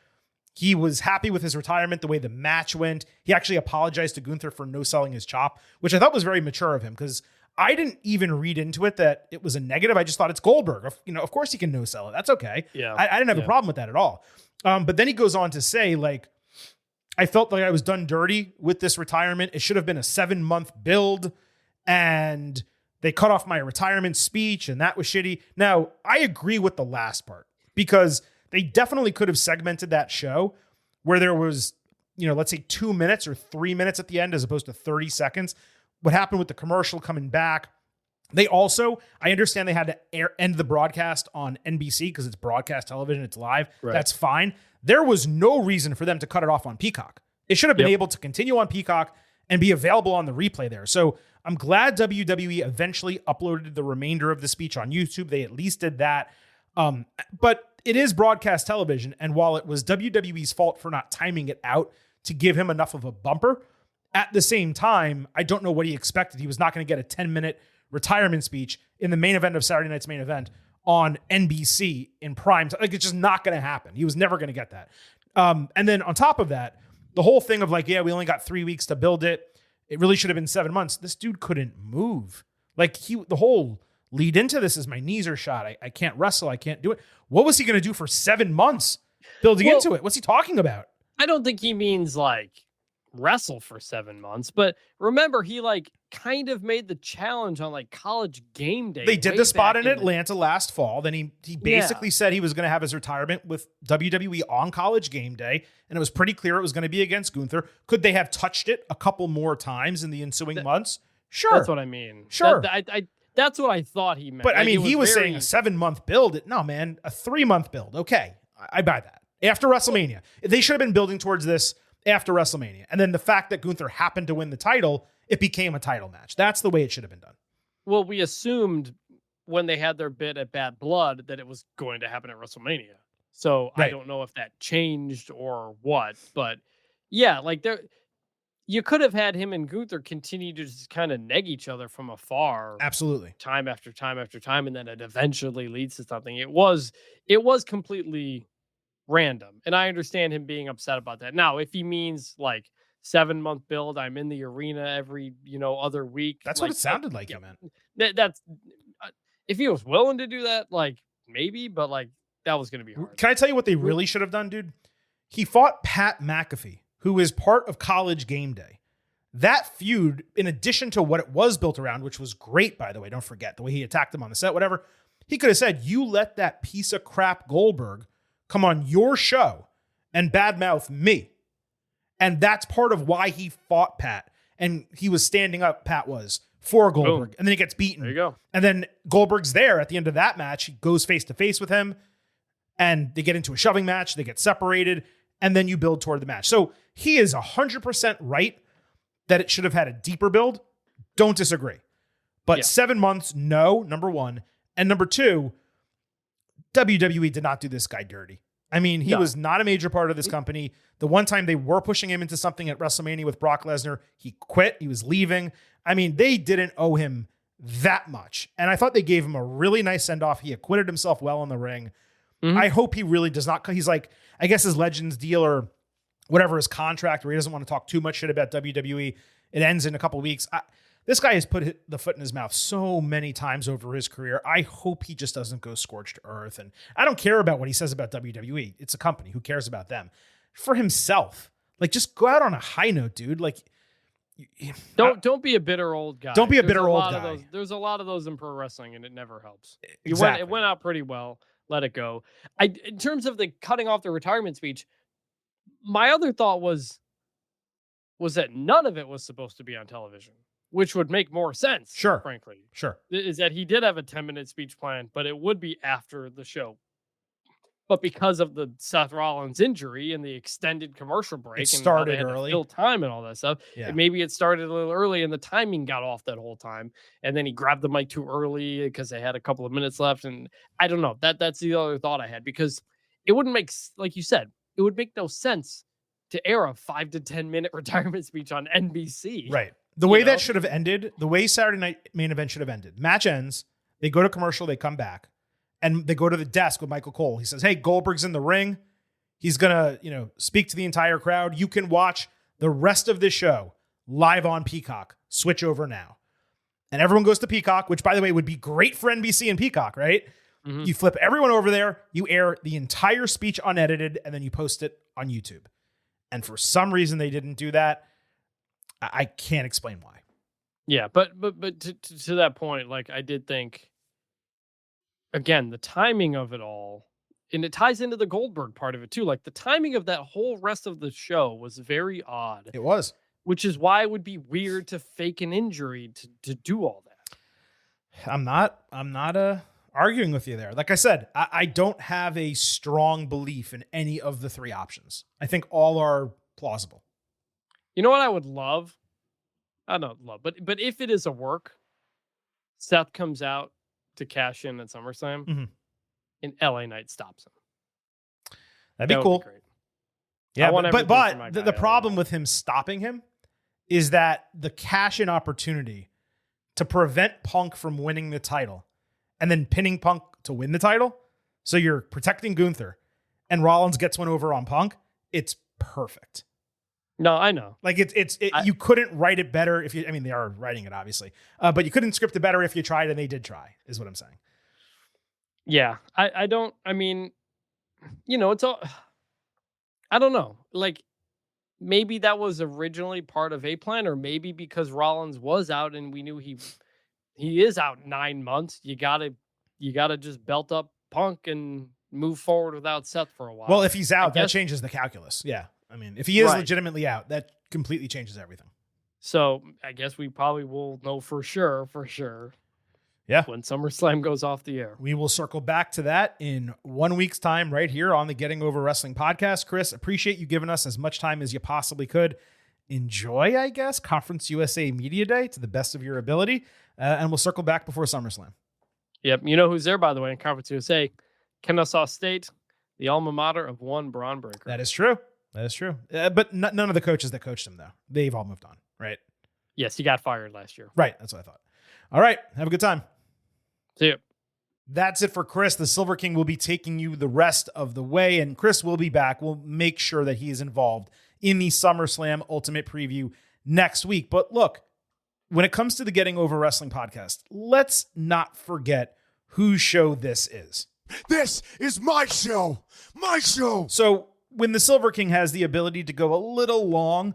he was happy with his retirement, the way the match went. He actually apologized to Gunther for no selling his chop, which I thought was very mature of him, because I didn't even read into it that it was a negative. I just thought it's Goldberg. Of course he can no sell it. That's okay. Yeah. I didn't have a problem with that at all. But then he goes on to say, like, I felt like I was done dirty with this retirement. It should have been a 7-month build, and they cut off my retirement speech, and that was shitty. Now, I agree with the last part, because they definitely could have segmented that show where there was, let's say 2 minutes or 3 minutes at the end as opposed to 30 seconds. What happened with the commercial coming back. They also, I understand they had to end the broadcast on NBC because it's broadcast television, it's live. Right. That's fine. There was no reason for them to cut it off on Peacock. It should have been able to continue on Peacock and be available on the replay there. So I'm glad WWE eventually uploaded the remainder of the speech on YouTube. They at least did that. But it is broadcast television. And while it was WWE's fault for not timing it out to give him enough of a bumper, at the same time, I don't know what he expected. He was not going to get a 10-minute retirement speech in the main event of Saturday night's main event on NBC in prime time. Like, it's just not going to happen. He was never going to get that. And then on top of that, the whole thing of we only got 3 weeks to build it. It really should have been 7 months. This dude couldn't move. The whole lead into this is my knees are shot. I can't wrestle. I can't do it. What was he going to do for 7 months building into it? What's he talking about? I don't think he means wrestle for 7 months, but remember he kind of made the challenge on College Game Day. They did the spot in Atlanta last fall. Then he basically said he was going to have his retirement with WWE on College Game Day, and it was pretty clear it was going to be against Gunther. Could they have touched it a couple more times in the ensuing months? Sure. That's what I mean. Sure. That's what I thought he meant. But he was saying a 7-month build. No, man, a 3-month build. Okay, I buy that. After WrestleMania. They should have been building towards this after WrestleMania. And then the fact that Gunther happened to win the title, it became a title match. That's the way it should have been done. Well, we assumed when they had their bit at Bad Blood that it was going to happen at WrestleMania. So right. I don't know if that changed or what, but yeah, you could have had him and Gunther continue to just kind of neg each other from afar. Absolutely. Time after time after time. And then it eventually leads to something. It was completely random. And I understand him being upset about that. Now, if he means 7-month build, I'm in the arena every, other week. That's what it sounded like, you meant. That's if he was willing to do that, maybe, but that was going to be hard. Can I tell you what they really should have done, dude? He fought Pat McAfee, who is part of College Game Day. That feud, in addition to what it was built around, which was great, by the way, don't forget the way he attacked him on the set, whatever. He could have said, you let that piece of crap Goldberg come on your show and badmouth me. And that's part of why he fought Pat. And he was standing up, Pat was, for Goldberg. Boom. And then he gets beaten. There you go. And then Goldberg's there at the end of that match. He goes face-to-face with him. And they get into a shoving match. They get separated. And then you build toward the match. So he is 100% right that it should have had a deeper build. Don't disagree. But 7 months, no, number one. And number two, WWE did not do this guy dirty. He was not a major part of this company. The one time they were pushing him into something at WrestleMania with Brock Lesnar, he quit. He was leaving. They didn't owe him that much. And I thought they gave him a really nice send-off. He acquitted himself well in the ring. Mm-hmm. I hope he really does not. He's I guess his Legends deal or whatever his contract, where he doesn't want to talk too much shit about WWE. It ends in a couple of weeks. This guy has put the foot in his mouth so many times over his career. I hope he just doesn't go scorched earth. And I don't care about what he says about WWE. It's a company. Who cares about them? For himself, just go out on a high note, dude. Don't be a bitter old guy. Don't be a bitter old guy. There's a lot of those in pro wrestling, and it never helps. Exactly. It went out pretty well. Let it go. In terms of the cutting off the retirement speech, my other thought was that none of it was supposed to be on television. Which would make more sense, sure, frankly. Sure. Is that he did have a 10-minute speech plan, but it would be after the show. But because of the Seth Rollins injury and the extended commercial break, it started early, fill time and all that stuff. Yeah. Maybe it started a little early, and the timing got off that whole time. And then he grabbed the mic too early because they had a couple of minutes left. And I don't know. That's the other thought I had, because it wouldn't make, like you said, it would make no sense to air a 5 to 10 minute retirement speech on NBC. Right. The way that should have ended, the way Saturday Night Main Event should have ended. Match ends, they go to commercial, they come back, and they go to the desk with Michael Cole. He says, hey, Goldberg's in the ring. He's going to, speak to the entire crowd. You can watch the rest of this show live on Peacock. Switch over now. And everyone goes to Peacock, which, by the way, would be great for NBC and Peacock, right? Mm-hmm. You flip everyone over there, you air the entire speech unedited, and then you post it on YouTube. And for some reason, they didn't do that. I can't explain why. Yeah, but to that point, like, I did think, again, the timing of it all, and it ties into the Goldberg part of it too. Like, the timing of that whole rest of the show was very odd. It was. Which is why it would be weird to fake an injury to do all that. I'm not arguing with you there. Like I said, I don't have a strong belief in any of the three options. I think all are plausible. You know what I would love? I don't love, but if it is a work, Seth comes out to cash in at SummerSlam, and LA Knight stops him. That'd be cool. Be great. Yeah, but the problem with him stopping him is that the cash-in opportunity to prevent Punk from winning the title and then pinning Punk to win the title, so you're protecting Gunther, and Rollins gets one over on Punk, it's perfect. No, I know. Like you couldn't write it better if you. I mean, they are writing it obviously, but you couldn't script it better if you tried, and they did try. Is what I'm saying. Yeah, I don't. I mean, it's all. I don't know. Like, maybe that was originally part of a plan, or maybe because Rollins was out and we knew he is out 9 months. You gotta just belt up Punk and move forward without Seth for a while. Well, if he's out, that changes the calculus. Yeah. I mean, if he is legitimately out, that completely changes everything. So I guess we probably will know for sure. Yeah. When SummerSlam goes off the air. We will circle back to that in 1 week's time right here on the Getting Over Wrestling podcast. Chris, appreciate you giving us as much time as you possibly could. Enjoy, I guess, Conference USA Media Day to the best of your ability. And we'll circle back before SummerSlam. Yep. You know who's there, by the way, in Conference USA? Kennesaw State, the alma mater of one Braun Breaker. That is true. But none of the coaches that coached him, though. They've all moved on, right? Yes, he got fired last year. Right. That's what I thought. All right. Have a good time. See you. That's it for Chris. The Silver King will be taking you the rest of the way, and Chris will be back. We'll make sure that he is involved in the SummerSlam Ultimate Preview next week. But look, when it comes to the Getting Over Wrestling podcast, let's not forget whose show this is. This is my show. My show. So when the Silver King has the ability to go a little long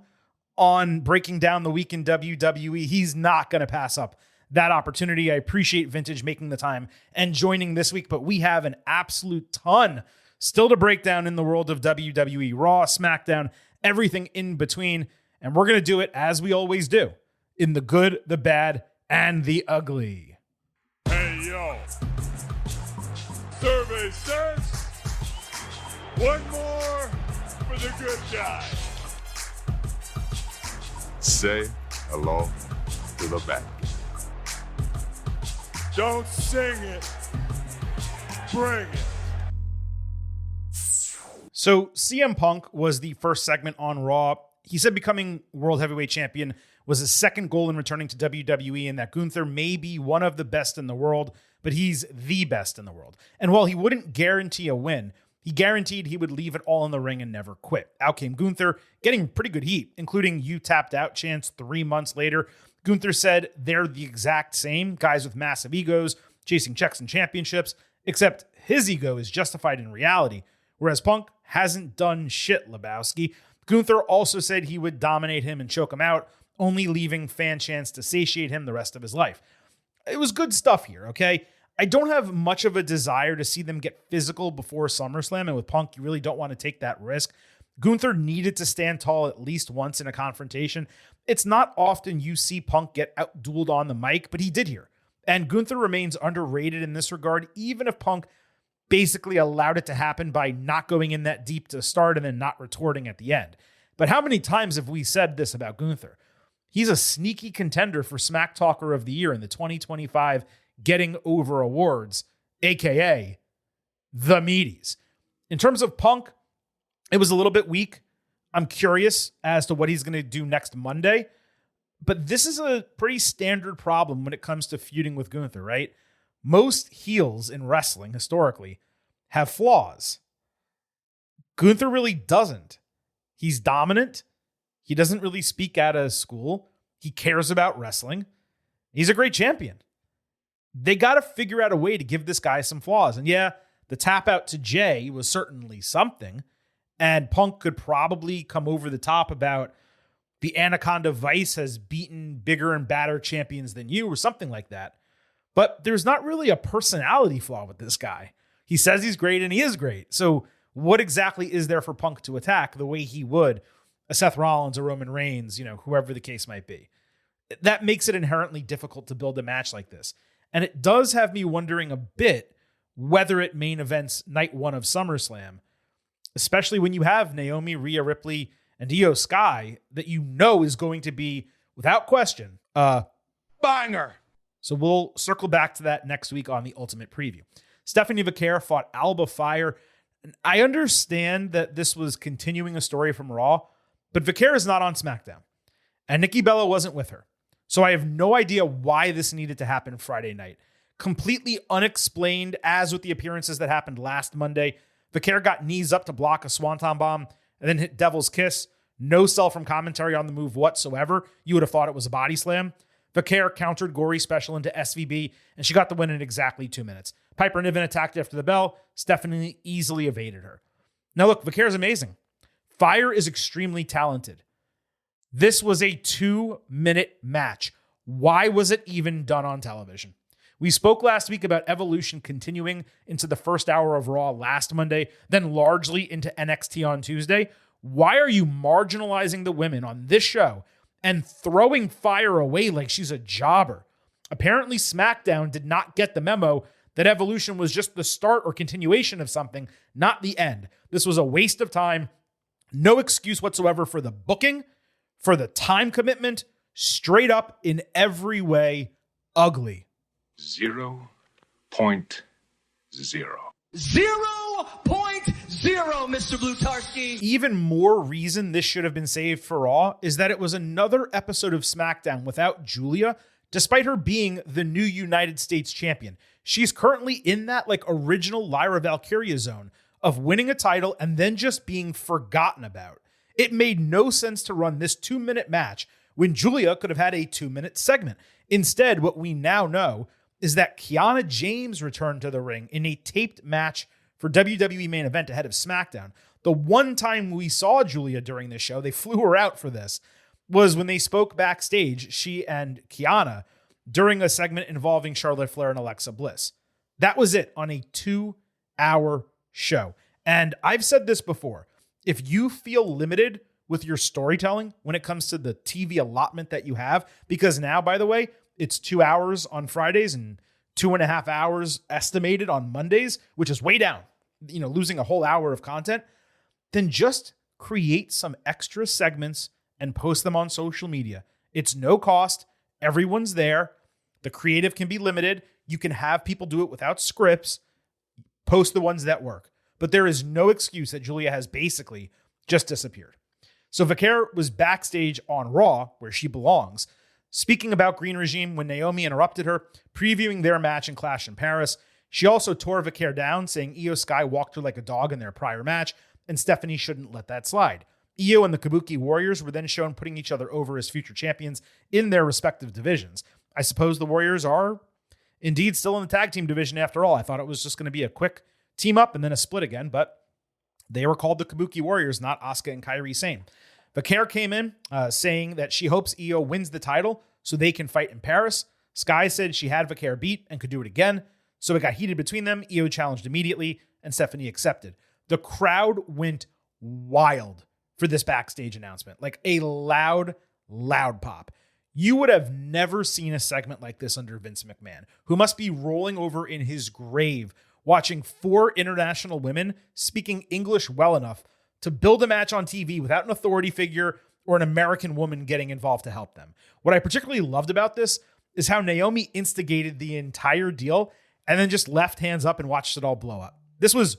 on breaking down the week in WWE, he's not going to pass up that opportunity. I appreciate Vintage making the time and joining this week, but we have an absolute ton still to break down in the world of WWE, Raw, SmackDown, everything in between. And we're going to do it as we always do, in the good, the bad, and the ugly. Hey, yo. Survey says one more for the good guy. Say hello to the back. Don't sing it. Bring it. So CM Punk was the first segment on Raw. He said becoming World Heavyweight Champion was his second goal in returning to WWE, and that Gunther may be one of the best in the world, but he's the best in the world. And while he wouldn't guarantee a win, he guaranteed he would leave it all in the ring and never quit. Out came Gunther, getting pretty good heat, including "You tapped out" chants 3 months later. Gunther said they're the exact same, guys with massive egos, chasing checks and championships, except his ego is justified in reality, whereas Punk hasn't done shit, Lebowski. Gunther also said he would dominate him and choke him out, only leaving fan chants to satiate him the rest of his life. It was good stuff here, okay? I don't have much of a desire to see them get physical before SummerSlam, and with Punk, you really don't want to take that risk. Gunther needed to stand tall at least once in a confrontation. It's not often you see Punk get out-dueled on the mic, but he did here. And Gunther remains underrated in this regard, even if Punk basically allowed it to happen by not going in that deep to start and then not retorting at the end. But how many times have we said this about Gunther? He's a sneaky contender for Smack Talker of the Year in the 2025 Getting Over Awards, aka the Meaties. In terms of Punk, it was a little bit weak. I'm curious as to what he's going to do next Monday. But this is a pretty standard problem when it comes to feuding with Gunther, right? Most heels in wrestling, historically, have flaws. Gunther really doesn't. He's dominant. He doesn't really speak out of school. He cares about wrestling. He's a great champion. They got to figure out a way to give this guy some flaws. And yeah, the tap out to Jay was certainly something. And Punk could probably come over the top about the Anaconda Vice has beaten bigger and badder champions than you or something like that. But there's not really a personality flaw with this guy. He says he's great and he is great. So what exactly is there for Punk to attack the way he would a Seth Rollins or Roman Reigns, whoever the case might be? That makes it inherently difficult to build a match like this. And it does have me wondering a bit whether it main events night one of SummerSlam, especially when you have Naomi, Rhea Ripley, and Io Sky that is going to be, without question, Banger. So we'll circle back to that next week on the Ultimate Preview. Stephanie Vaquer fought Alba Fire. I understand that this was continuing a story from Raw, but Vaquer is not on SmackDown. And Nikki Bella wasn't with her. So I have no idea why this needed to happen Friday night. Completely unexplained, as with the appearances that happened last Monday. Vaquer got knees up to block a Swanton Bomb and then hit Devil's Kiss. No sell from commentary on the move whatsoever. You would have thought it was a body slam. Vaquer countered Gory Special into SVB, and she got the win in exactly 2 minutes. Piper Niven attacked after the bell. Stephanie easily evaded her. Now look, Vaquer is amazing. Fire is extremely talented. This was a 2-minute match. Why was it even done on television? We spoke last week about Evolution continuing into the first hour of Raw last Monday, then largely into NXT on Tuesday. Why are you marginalizing the women on this show and throwing Fire away like she's a jobber? Apparently, SmackDown did not get the memo that Evolution was just the start or continuation of something, not the end. This was a waste of time. No excuse whatsoever for the booking, for the time commitment, straight up in every way, ugly. 0.0. 0.0, Mr. Blutarski. Even more reason this should have been saved for Raw is that it was another episode of SmackDown without Julia, despite her being the new United States champion. She's currently in that original Lyra Valkyria zone of winning a title and then just being forgotten about. It made no sense to run this 2-minute match when Julia could have had a 2-minute segment. Instead, what we now know is that Kiana James returned to the ring in a taped match for WWE main event ahead of SmackDown. The one time we saw Julia during this show, they flew her out for this, was when they spoke backstage, she and Kiana, during a segment involving Charlotte Flair and Alexa Bliss. That was it on a 2-hour show. And I've said this before, if you feel limited with your storytelling when it comes to the TV allotment that you have, because now, by the way, it's 2 hours on Fridays and 2.5 hours estimated on Mondays, which is way down, losing a whole hour of content, then just create some extra segments and post them on social media. It's no cost. Everyone's there. The creative can be limited. You can have people do it without scripts. Post the ones that work. But there is no excuse that Julia has basically just disappeared. So Vaquer was backstage on Raw, where she belongs, speaking about Green Regime when Naomi interrupted her, previewing their match in Clash in Paris. She also tore Vaquer down, saying Io Sky walked her like a dog in their prior match, and Stephanie shouldn't let that slide. Io and the Kabuki Warriors were then shown putting each other over as future champions in their respective divisions. I suppose the Warriors are indeed still in the tag team division after all. I thought it was just going to be a quick team up and then a split again, but they were called the Kabuki Warriors, not Asuka and Kairi Sane. Vaquer came in saying that she hopes Io wins the title so they can fight in Paris. Sky said she had Vaquer beat and could do it again. So it got heated between them. Io challenged immediately and Stephanie accepted. The crowd went wild for this backstage announcement. Like a loud pop. You would have never seen a segment like this under Vince McMahon, who must be rolling over in his grave watching 4 international women speaking English well enough to build a match on TV without an authority figure or an American woman getting involved to help them. What I particularly loved about this is how Naomi instigated the entire deal and then just left hands up and watched it all blow up. This was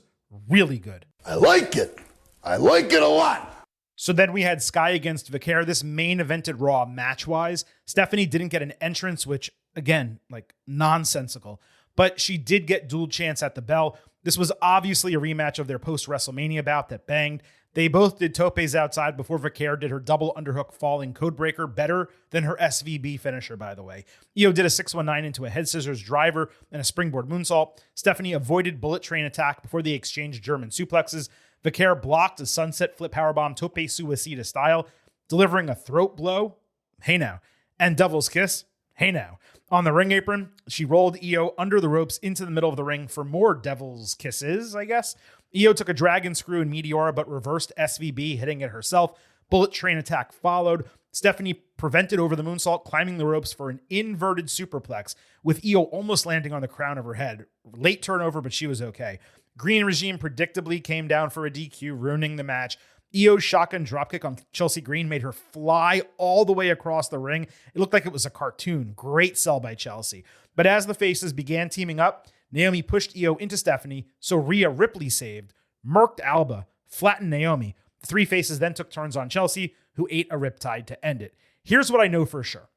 really good. I like it. I like it a lot. So then we had Sky against Vicaire. This main evented Raw match-wise. Stephanie didn't get an entrance, which, again, like nonsensical. But she did get dual chance at the bell. This was obviously a rematch of their post-WrestleMania bout that banged. They both did topes outside before Vicaire did her double underhook falling codebreaker, better than her SVB finisher, by the way. Io did a 619 into a head scissors driver and a springboard moonsault. Stephanie avoided bullet train attack before they exchanged German suplexes. Vicaire blocked a sunset flip powerbomb tope suicida style, delivering a throat blow, hey now, and devil's kiss, hey now. On the ring apron, she rolled Io under the ropes into the middle of the ring for more devil's kisses, I guess. Io took a dragon screw in Meteora, but reversed SVB, hitting it herself. Bullet train attack followed. Stephanie prevented over the moonsault, climbing the ropes for an inverted superplex, with Io almost landing on the crown of her head. Late turnover, but she was okay. Green Regime predictably came down for a DQ, ruining the match. Io's shotgun dropkick on Chelsea Green made her fly all the way across the ring. It looked like it was a cartoon. Great sell by Chelsea. But as the faces began teaming up, Naomi pushed Io into Stephanie, so Rhea Ripley saved, murked Alba, flattened Naomi. The three faces then took turns on Chelsea, who ate a riptide to end it. Here's what I know for sure.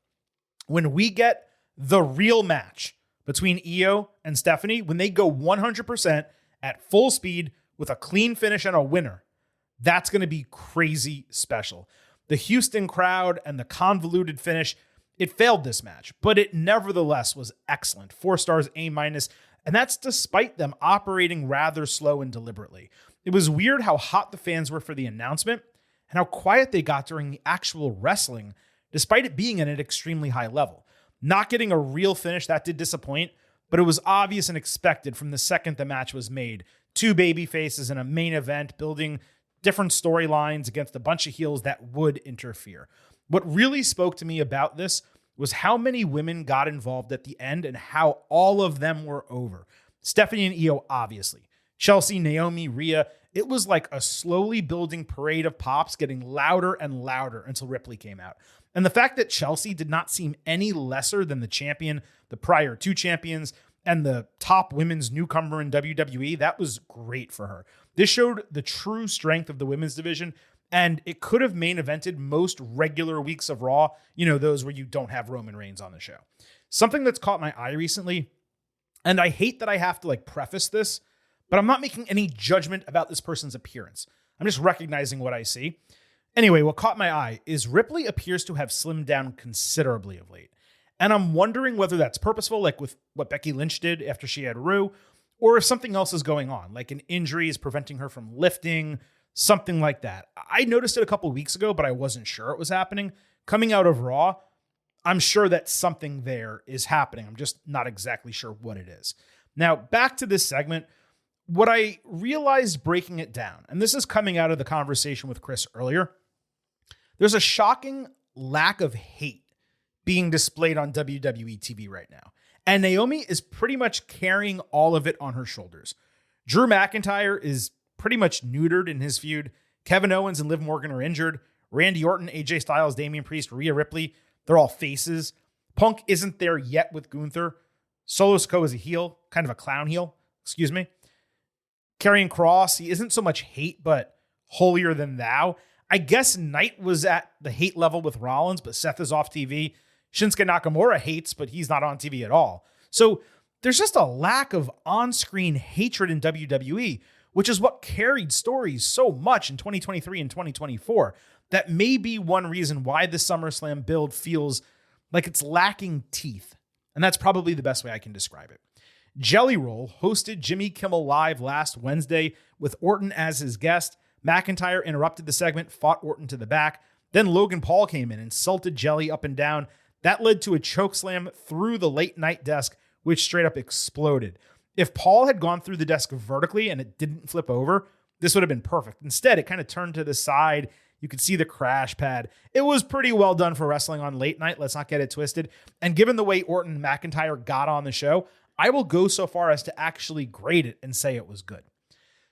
When we get the real match between Io and Stephanie, when they go 100% at full speed with a clean finish and a winner, that's going to be crazy special. The Houston crowd and the convoluted finish, it failed this match, but it nevertheless was excellent. 4 stars, A-, and that's despite them operating rather slow and deliberately. It was weird how hot the fans were for the announcement and how quiet they got during the actual wrestling, despite it being at an extremely high level. Not getting a real finish, that did disappoint, but it was obvious and expected from the second the match was made. 2 baby faces in a main event, building different storylines against a bunch of heels that would interfere. What really spoke to me about this was how many women got involved at the end and how all of them were over. Stephanie and Io, obviously. Chelsea, Naomi, Rhea. It was like a slowly building parade of pops getting louder and louder until Ripley came out. And the fact that Chelsea did not seem any lesser than the champion, the prior 2 champions, and the top women's newcomer in WWE, that was great for her. This showed the true strength of the women's division, and it could have main evented most regular weeks of Raw, those where you don't have Roman Reigns on the show. Something that's caught my eye recently, and I hate that I have to preface this, but I'm not making any judgment about this person's appearance. I'm just recognizing what I see. Anyway, what caught my eye is Ripley appears to have slimmed down considerably of late. And I'm wondering whether that's purposeful, like with what Becky Lynch did after she had Rue, or if something else is going on, like an injury is preventing her from lifting, something like that. I noticed it a couple weeks ago, but I wasn't sure it was happening. Coming out of Raw, I'm sure that something there is happening. I'm just not exactly sure what it is. Now, back to this segment. What I realized breaking it down, and this is coming out of the conversation with Chris earlier, there's a shocking lack of hate being displayed on WWE TV right now. And Naomi is pretty much carrying all of it on her shoulders. Drew McIntyre is pretty much neutered in his feud. Kevin Owens and Liv Morgan are injured. Randy Orton, AJ Styles, Damian Priest, Rhea Ripley, they're all faces. Punk isn't there yet with Gunther. Solo Sikoa is a heel, kind of a clown heel, excuse me. Karrion Kross, he isn't so much hate, but holier than thou. I guess Knight was at the hate level with Rollins, but Seth is off TV. Shinsuke Nakamura hates, but he's not on TV at all. So there's just a lack of on-screen hatred in WWE, which is what carried stories so much in 2023 and 2024. That may be one reason why the SummerSlam build feels like it's lacking teeth. And that's probably the best way I can describe it. Jelly Roll hosted Jimmy Kimmel Live last Wednesday with Orton as his guest. McIntyre interrupted the segment, fought Orton to the back. Then Logan Paul came in, insulted Jelly up and down. That led to a chokeslam through the late night desk, which straight up exploded. If Paul had gone through the desk vertically and it didn't flip over, this would have been perfect. Instead, it kind of turned to the side. You could see the crash pad. It was pretty well done for wrestling on late night. Let's not get it twisted. And given the way Orton and McIntyre got on the show, I will go so far as to actually grade it and say it was good.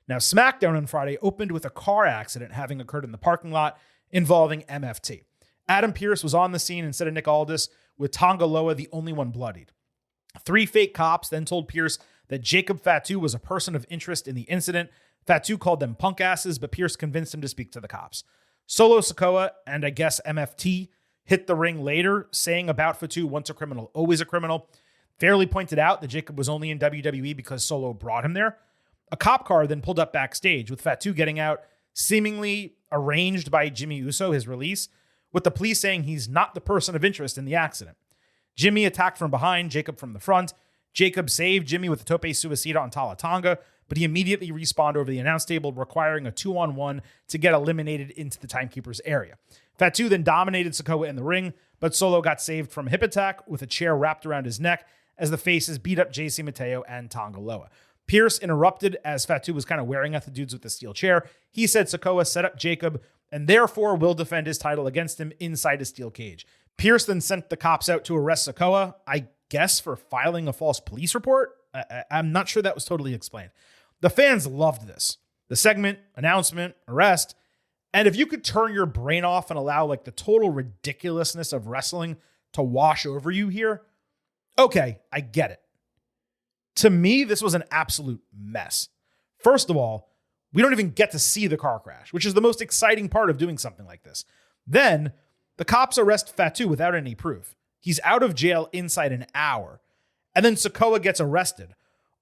Now, SmackDown on Friday opened with a car accident having occurred in the parking lot involving MFT. Adam Pearce was on the scene instead of Nick Aldis, with Tonga Loa the only one bloodied. 3 fake cops then told Pearce that Jacob Fatu was a person of interest in the incident. Fatu called them punk asses, but Pearce convinced him to speak to the cops. Solo Sikoa and I guess MFT hit the ring later, saying about Fatu, once a criminal, always a criminal. Fairly pointed out that Jacob was only in WWE because Solo brought him there. A cop car then pulled up backstage with Fatu getting out, seemingly arranged by Jimmy Uso, his release, with the police saying he's not the person of interest in the accident. Jimmy attacked from behind, Jacob from the front. Jacob saved Jimmy with a tope suicida on Tala Tonga, but he immediately respawned over the announce table, requiring a 2-on-1 to get eliminated into the timekeeper's area. Fatu then dominated Sikoa in the ring, but Solo got saved from a hip attack with a chair wrapped around his neck as the faces beat up JC Mateo and Tonga Loa. Pierce interrupted as Fatu was kind of wearing at the dudes with the steel chair. He said Sikoa set up Jacob and therefore will defend his title against him inside a steel cage. Pierce then sent the cops out to arrest Sikoa, I guess for filing a false police report. I'm not sure that was totally explained. The fans loved this. The segment, announcement, arrest. And if you could turn your brain off and allow like the total ridiculousness of wrestling to wash over you here, okay, I get it. To me, this was an absolute mess. First of all, we don't even get to see the car crash, which is the most exciting part of doing something like this. Then, the cops arrest Fatu without any proof. He's out of jail inside an hour. And then Sikoa gets arrested.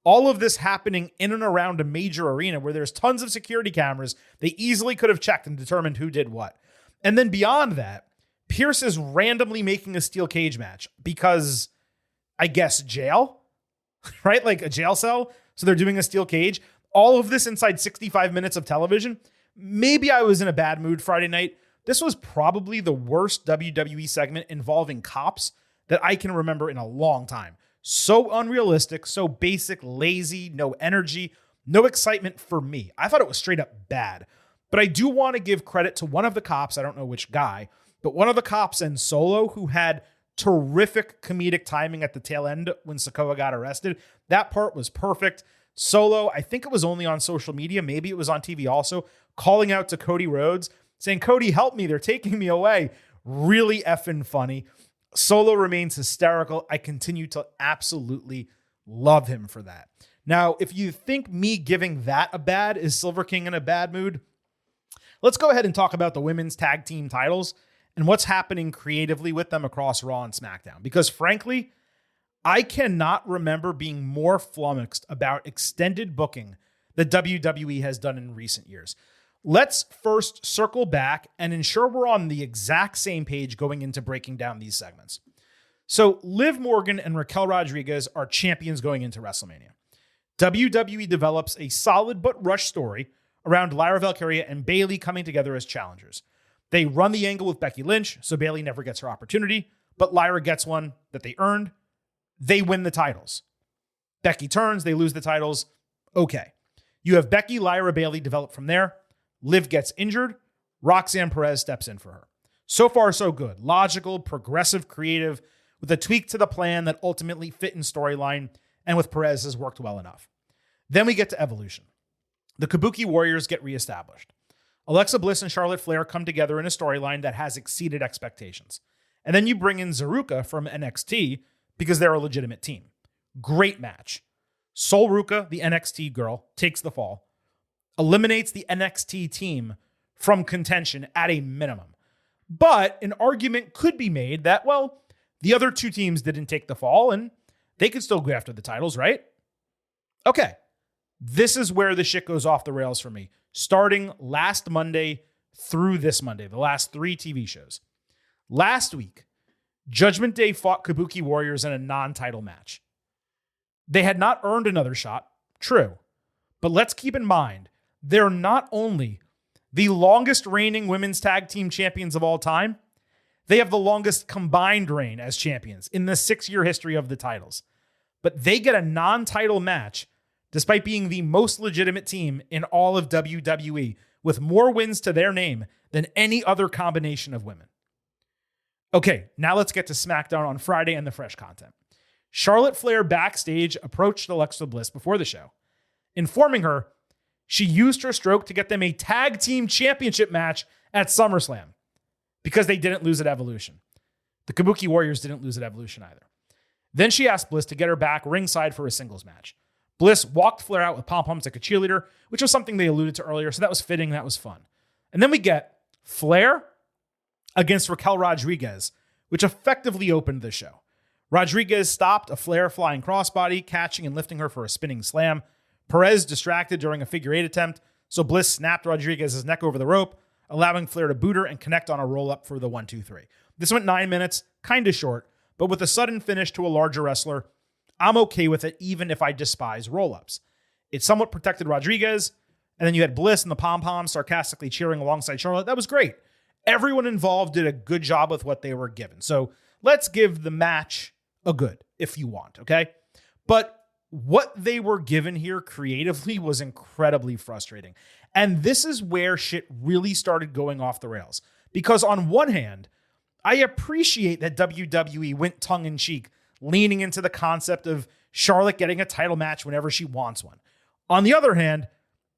All of this happening in and around a major arena where there's tons of security cameras. They easily could have checked and determined who did what. And then beyond that, Pierce is randomly making a steel cage match because, I guess, jail? Right? Like a jail cell. So they're doing a steel cage. All of this inside 65 minutes of television. Maybe I was in a bad mood Friday night. This was probably the worst WWE segment involving cops that I can remember in a long time. So unrealistic, so basic, lazy, no energy, no excitement for me. I thought it was straight up bad. But I do want to give credit to one of the cops, I don't know which guy, but one of the cops and Solo who had terrific comedic timing at the tail end when Sikoa got arrested. That part was perfect. Solo, I think it was only on social media, maybe it was on TV also, calling out to Cody Rhodes, saying, Cody, help me, they're taking me away. Really effing funny. Solo remains hysterical. I continue to absolutely love him for that. Now, if you think me giving that a bad is Silver King in a bad mood, let's go ahead and talk about the women's tag team titles and what's happening creatively with them across Raw and SmackDown. Because frankly, I cannot remember being more flummoxed about extended booking that WWE has done in recent years. Let's first circle back and ensure we're on the exact same page going into breaking down these segments. So Liv Morgan and Raquel Rodriguez are champions going into WrestleMania. WWE develops a solid but rushed story around Lyra Valkyria and Bayley coming together as challengers. They run the angle with Becky Lynch, so Bayley never gets her opportunity, but Lyra gets one that they earned. They win the titles. Becky turns, they lose the titles. Okay. You have Becky, Lyra, Bayley develop from there. Liv gets injured. Roxanne Perez steps in for her. So far, so good. Logical, progressive, creative, with a tweak to the plan that ultimately fit in storyline, and with Perez has worked well enough. Then we get to Evolution. The Kabuki Warriors get reestablished. Alexa Bliss and Charlotte Flair come together in a storyline that has exceeded expectations. And then you bring in Zaruka from NXT because they're a legitimate team. Great match. Sol Ruka, the NXT girl, takes the fall. Eliminates the NXT team from contention at a minimum. But an argument could be made that, well, the other two teams didn't take the fall and they could still go after the titles, right? Okay. This is where the shit goes off the rails for me. Starting last Monday through this Monday, the last 3 TV shows. Last week, Judgment Day fought Kabuki Warriors in a non-title match. They had not earned another shot, true. But let's keep in mind, they're not only the longest reigning women's tag team champions of all time, they have the longest combined reign as champions in the 6-year history of the titles. But they get a non-title match despite being the most legitimate team in all of WWE with more wins to their name than any other combination of women. Okay, now let's get to SmackDown on Friday and the fresh content. Charlotte Flair backstage approached Alexa Bliss before the show, informing her she used her stroke to get them a tag team championship match at SummerSlam because they didn't lose at Evolution. The Kabuki Warriors didn't lose at Evolution either. Then she asked Bliss to get her back ringside for a singles match. Bliss walked Flair out with pom-poms like a cheerleader, which was something they alluded to earlier, so that was fitting, that was fun. And then we get Flair against Raquel Rodriguez, which effectively opened the show. Rodriguez stopped a Flair flying crossbody, catching and lifting her for a spinning slam. Perez distracted during a figure 8 attempt, so Bliss snapped Rodriguez's neck over the rope, allowing Flair to boot her and connect on a roll-up for the 1-2-3. This went 9 minutes, kind of short, but with a sudden finish to a larger wrestler, I'm okay with it, even if I despise roll-ups. It somewhat protected Rodriguez, and then you had Bliss and the pom-poms sarcastically cheering alongside Charlotte. That was great. Everyone involved did a good job with what they were given. So let's give the match a good, if you want, okay? But what they were given here creatively was incredibly frustrating. And this is where shit really started going off the rails. Because on one hand, I appreciate that WWE went tongue-in-cheek, leaning into the concept of Charlotte getting a title match whenever she wants one. On the other hand,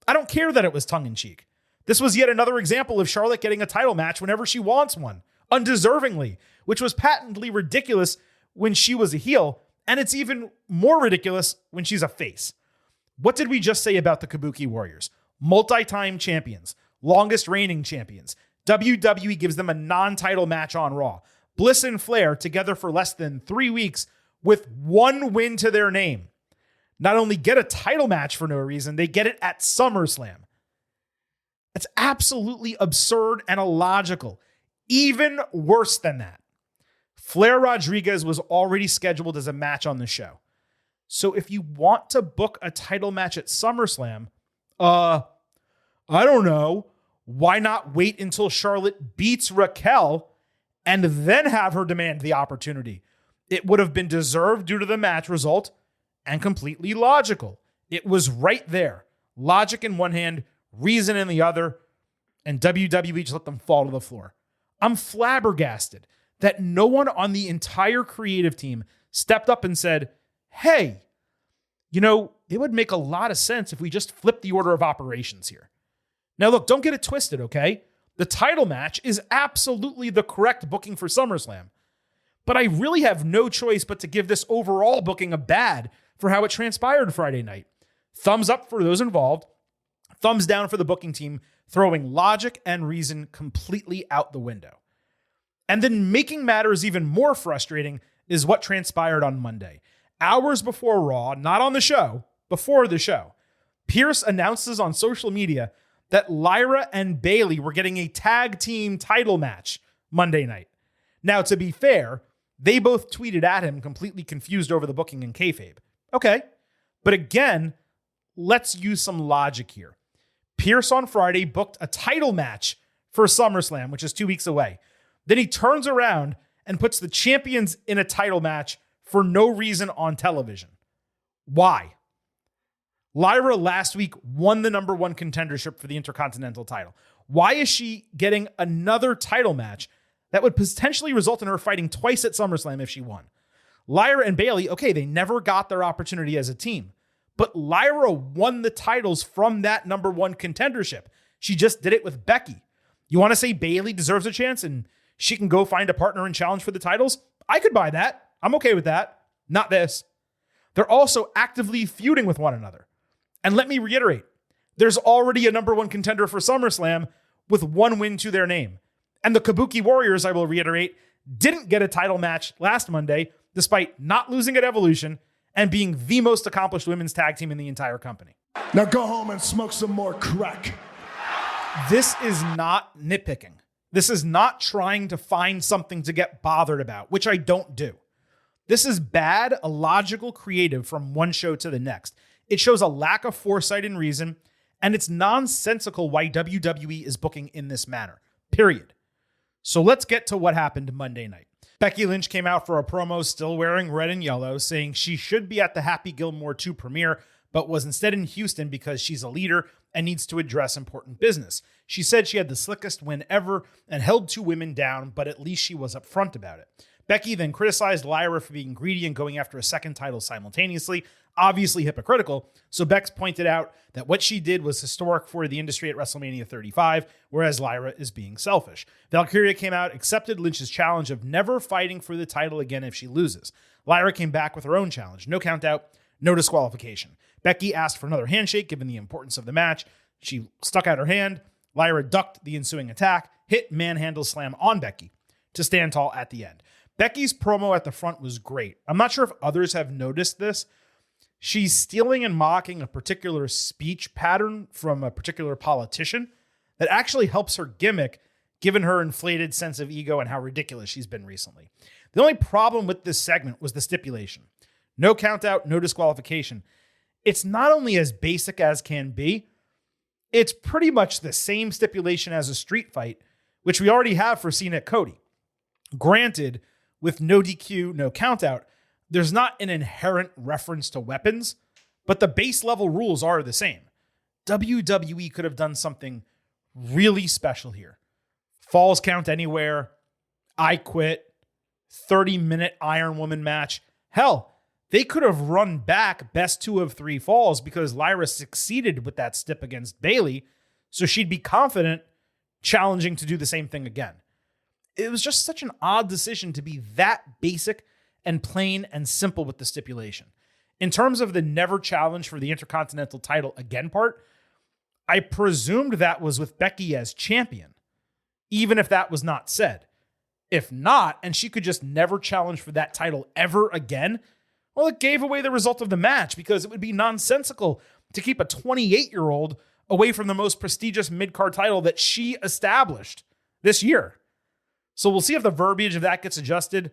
I don't care that it was tongue-in-cheek. This was yet another example of Charlotte getting a title match whenever she wants one, undeservingly, which was patently ridiculous when she was a heel, and it's even more ridiculous when she's a face. What did we just say about the Kabuki Warriors? Multi-time champions, longest reigning champions. WWE gives them a non-title match on Raw. Bliss and Flair together for less than 3 weeks with one win to their name. Not only get a title match for no reason, they get it at SummerSlam. It's absolutely absurd and illogical. Even worse than that, Flair Rodriguez was already scheduled as a match on the show. So if you want to book a title match at SummerSlam, I don't know, why not wait until Charlotte beats Raquel and then have her demand the opportunity? It would have been deserved due to the match result and completely logical. It was right there. Logic in one hand, reason in the other, and WWE just let them fall to the floor. I'm flabbergasted that no one on the entire creative team stepped up and said, hey, it would make a lot of sense if we just flip the order of operations here. Now, look, don't get it twisted, okay? The title match is absolutely the correct booking for SummerSlam. But I really have no choice but to give this overall booking a bad for how it transpired Friday night. Thumbs up for those involved. Thumbs down for the booking team, throwing logic and reason completely out the window. And then making matters even more frustrating is what transpired on Monday. Hours before Raw, not on the show, before the show, Pierce announces on social media that Lyra and Bayley were getting a tag team title match Monday night. Now, to be fair, they both tweeted at him completely confused over the booking in kayfabe. Okay, but again, let's use some logic here. Pierce on Friday booked a title match for SummerSlam, which is 2 weeks away. Then he turns around and puts the champions in a title match for no reason on television. Why? Lyra last week won the number one contendership for the Intercontinental title. Why is she getting another title match that would potentially result in her fighting twice at SummerSlam if she won? Lyra and Bayley, okay, they never got their opportunity as a team, but Lyra won the titles from that number one contendership. She just did it with Becky. You want to say Bayley deserves a chance and she can go find a partner and challenge for the titles? I could buy that. I'm okay with that. Not this. They're also actively feuding with one another. And let me reiterate, there's already a number one contender for SummerSlam with one win to their name. And the Kabuki Warriors, I will reiterate, didn't get a title match last Monday, despite not losing at Evolution and being the most accomplished women's tag team in the entire company. Now go home and smoke some more crack. This is not nitpicking. This is not trying to find something to get bothered about, which I don't do. This is bad, illogical creative from one show to the next. It shows a lack of foresight and reason, and it's nonsensical why WWE is booking in this manner, period. So let's get to what happened Monday night. Becky Lynch came out for a promo still wearing red and yellow, saying she should be at the Happy Gilmore 2 premiere, but was instead in Houston because she's a leader and needs to address important business. She said she had the slickest win ever and held 2 women down, but at least she was upfront about it. Becky then criticized Lyra for being greedy and going after a second title simultaneously, obviously hypocritical. So Bex pointed out that what she did was historic for the industry at WrestleMania 35, whereas Lyra is being selfish. Valkyria came out, accepted Lynch's challenge of never fighting for the title again if she loses. Lyra came back with her own challenge, no count out, no disqualification. Becky asked for another handshake given the importance of the match. She stuck out her hand. Lyra ducked the ensuing attack, hit manhandle slam on Becky to stand tall at the end. Becky's promo at the front was great. I'm not sure if others have noticed this. She's stealing and mocking a particular speech pattern from a particular politician that actually helps her gimmick, given her inflated sense of ego and how ridiculous she's been recently. The only problem with this segment was the stipulation. No count out, no disqualification. It's not only as basic as can be, it's pretty much the same stipulation as a street fight, which we already have for Cena Cody. Granted, with no DQ, no count out, there's not an inherent reference to weapons, but the base level rules are the same. WWE could have done something really special here. Falls count anywhere, I quit, 30-minute Iron Woman match. Hell, they could have run back best 2 of 3 falls because Lyra succeeded with that stip against Bayley, so she'd be confident challenging to do the same thing again. It was just such an odd decision to be that basic and plain and simple with the stipulation. In terms of the never challenge for the Intercontinental title again part, I presumed that was with Becky as champion, even if that was not said. If not, and she could just never challenge for that title ever again, well, it gave away the result of the match because it would be nonsensical to keep a 28-year-old away from the most prestigious mid-card title that she established this year. So we'll see if the verbiage of that gets adjusted.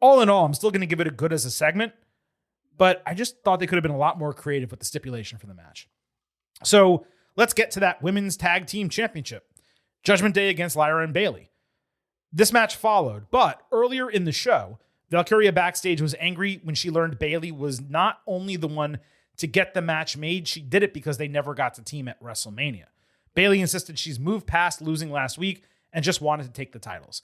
All in all, I'm still going to give it a good as a segment, but I just thought they could have been a lot more creative with the stipulation for the match. So let's get to that Women's Tag Team Championship. Judgment Day against Lyra and Bayley. This match followed, but earlier in the show, Valkyria backstage was angry when she learned Bayley was not only the one to get the match made, she did it because they never got to team at WrestleMania. Bayley insisted she's moved past losing last week and just wanted to take the titles.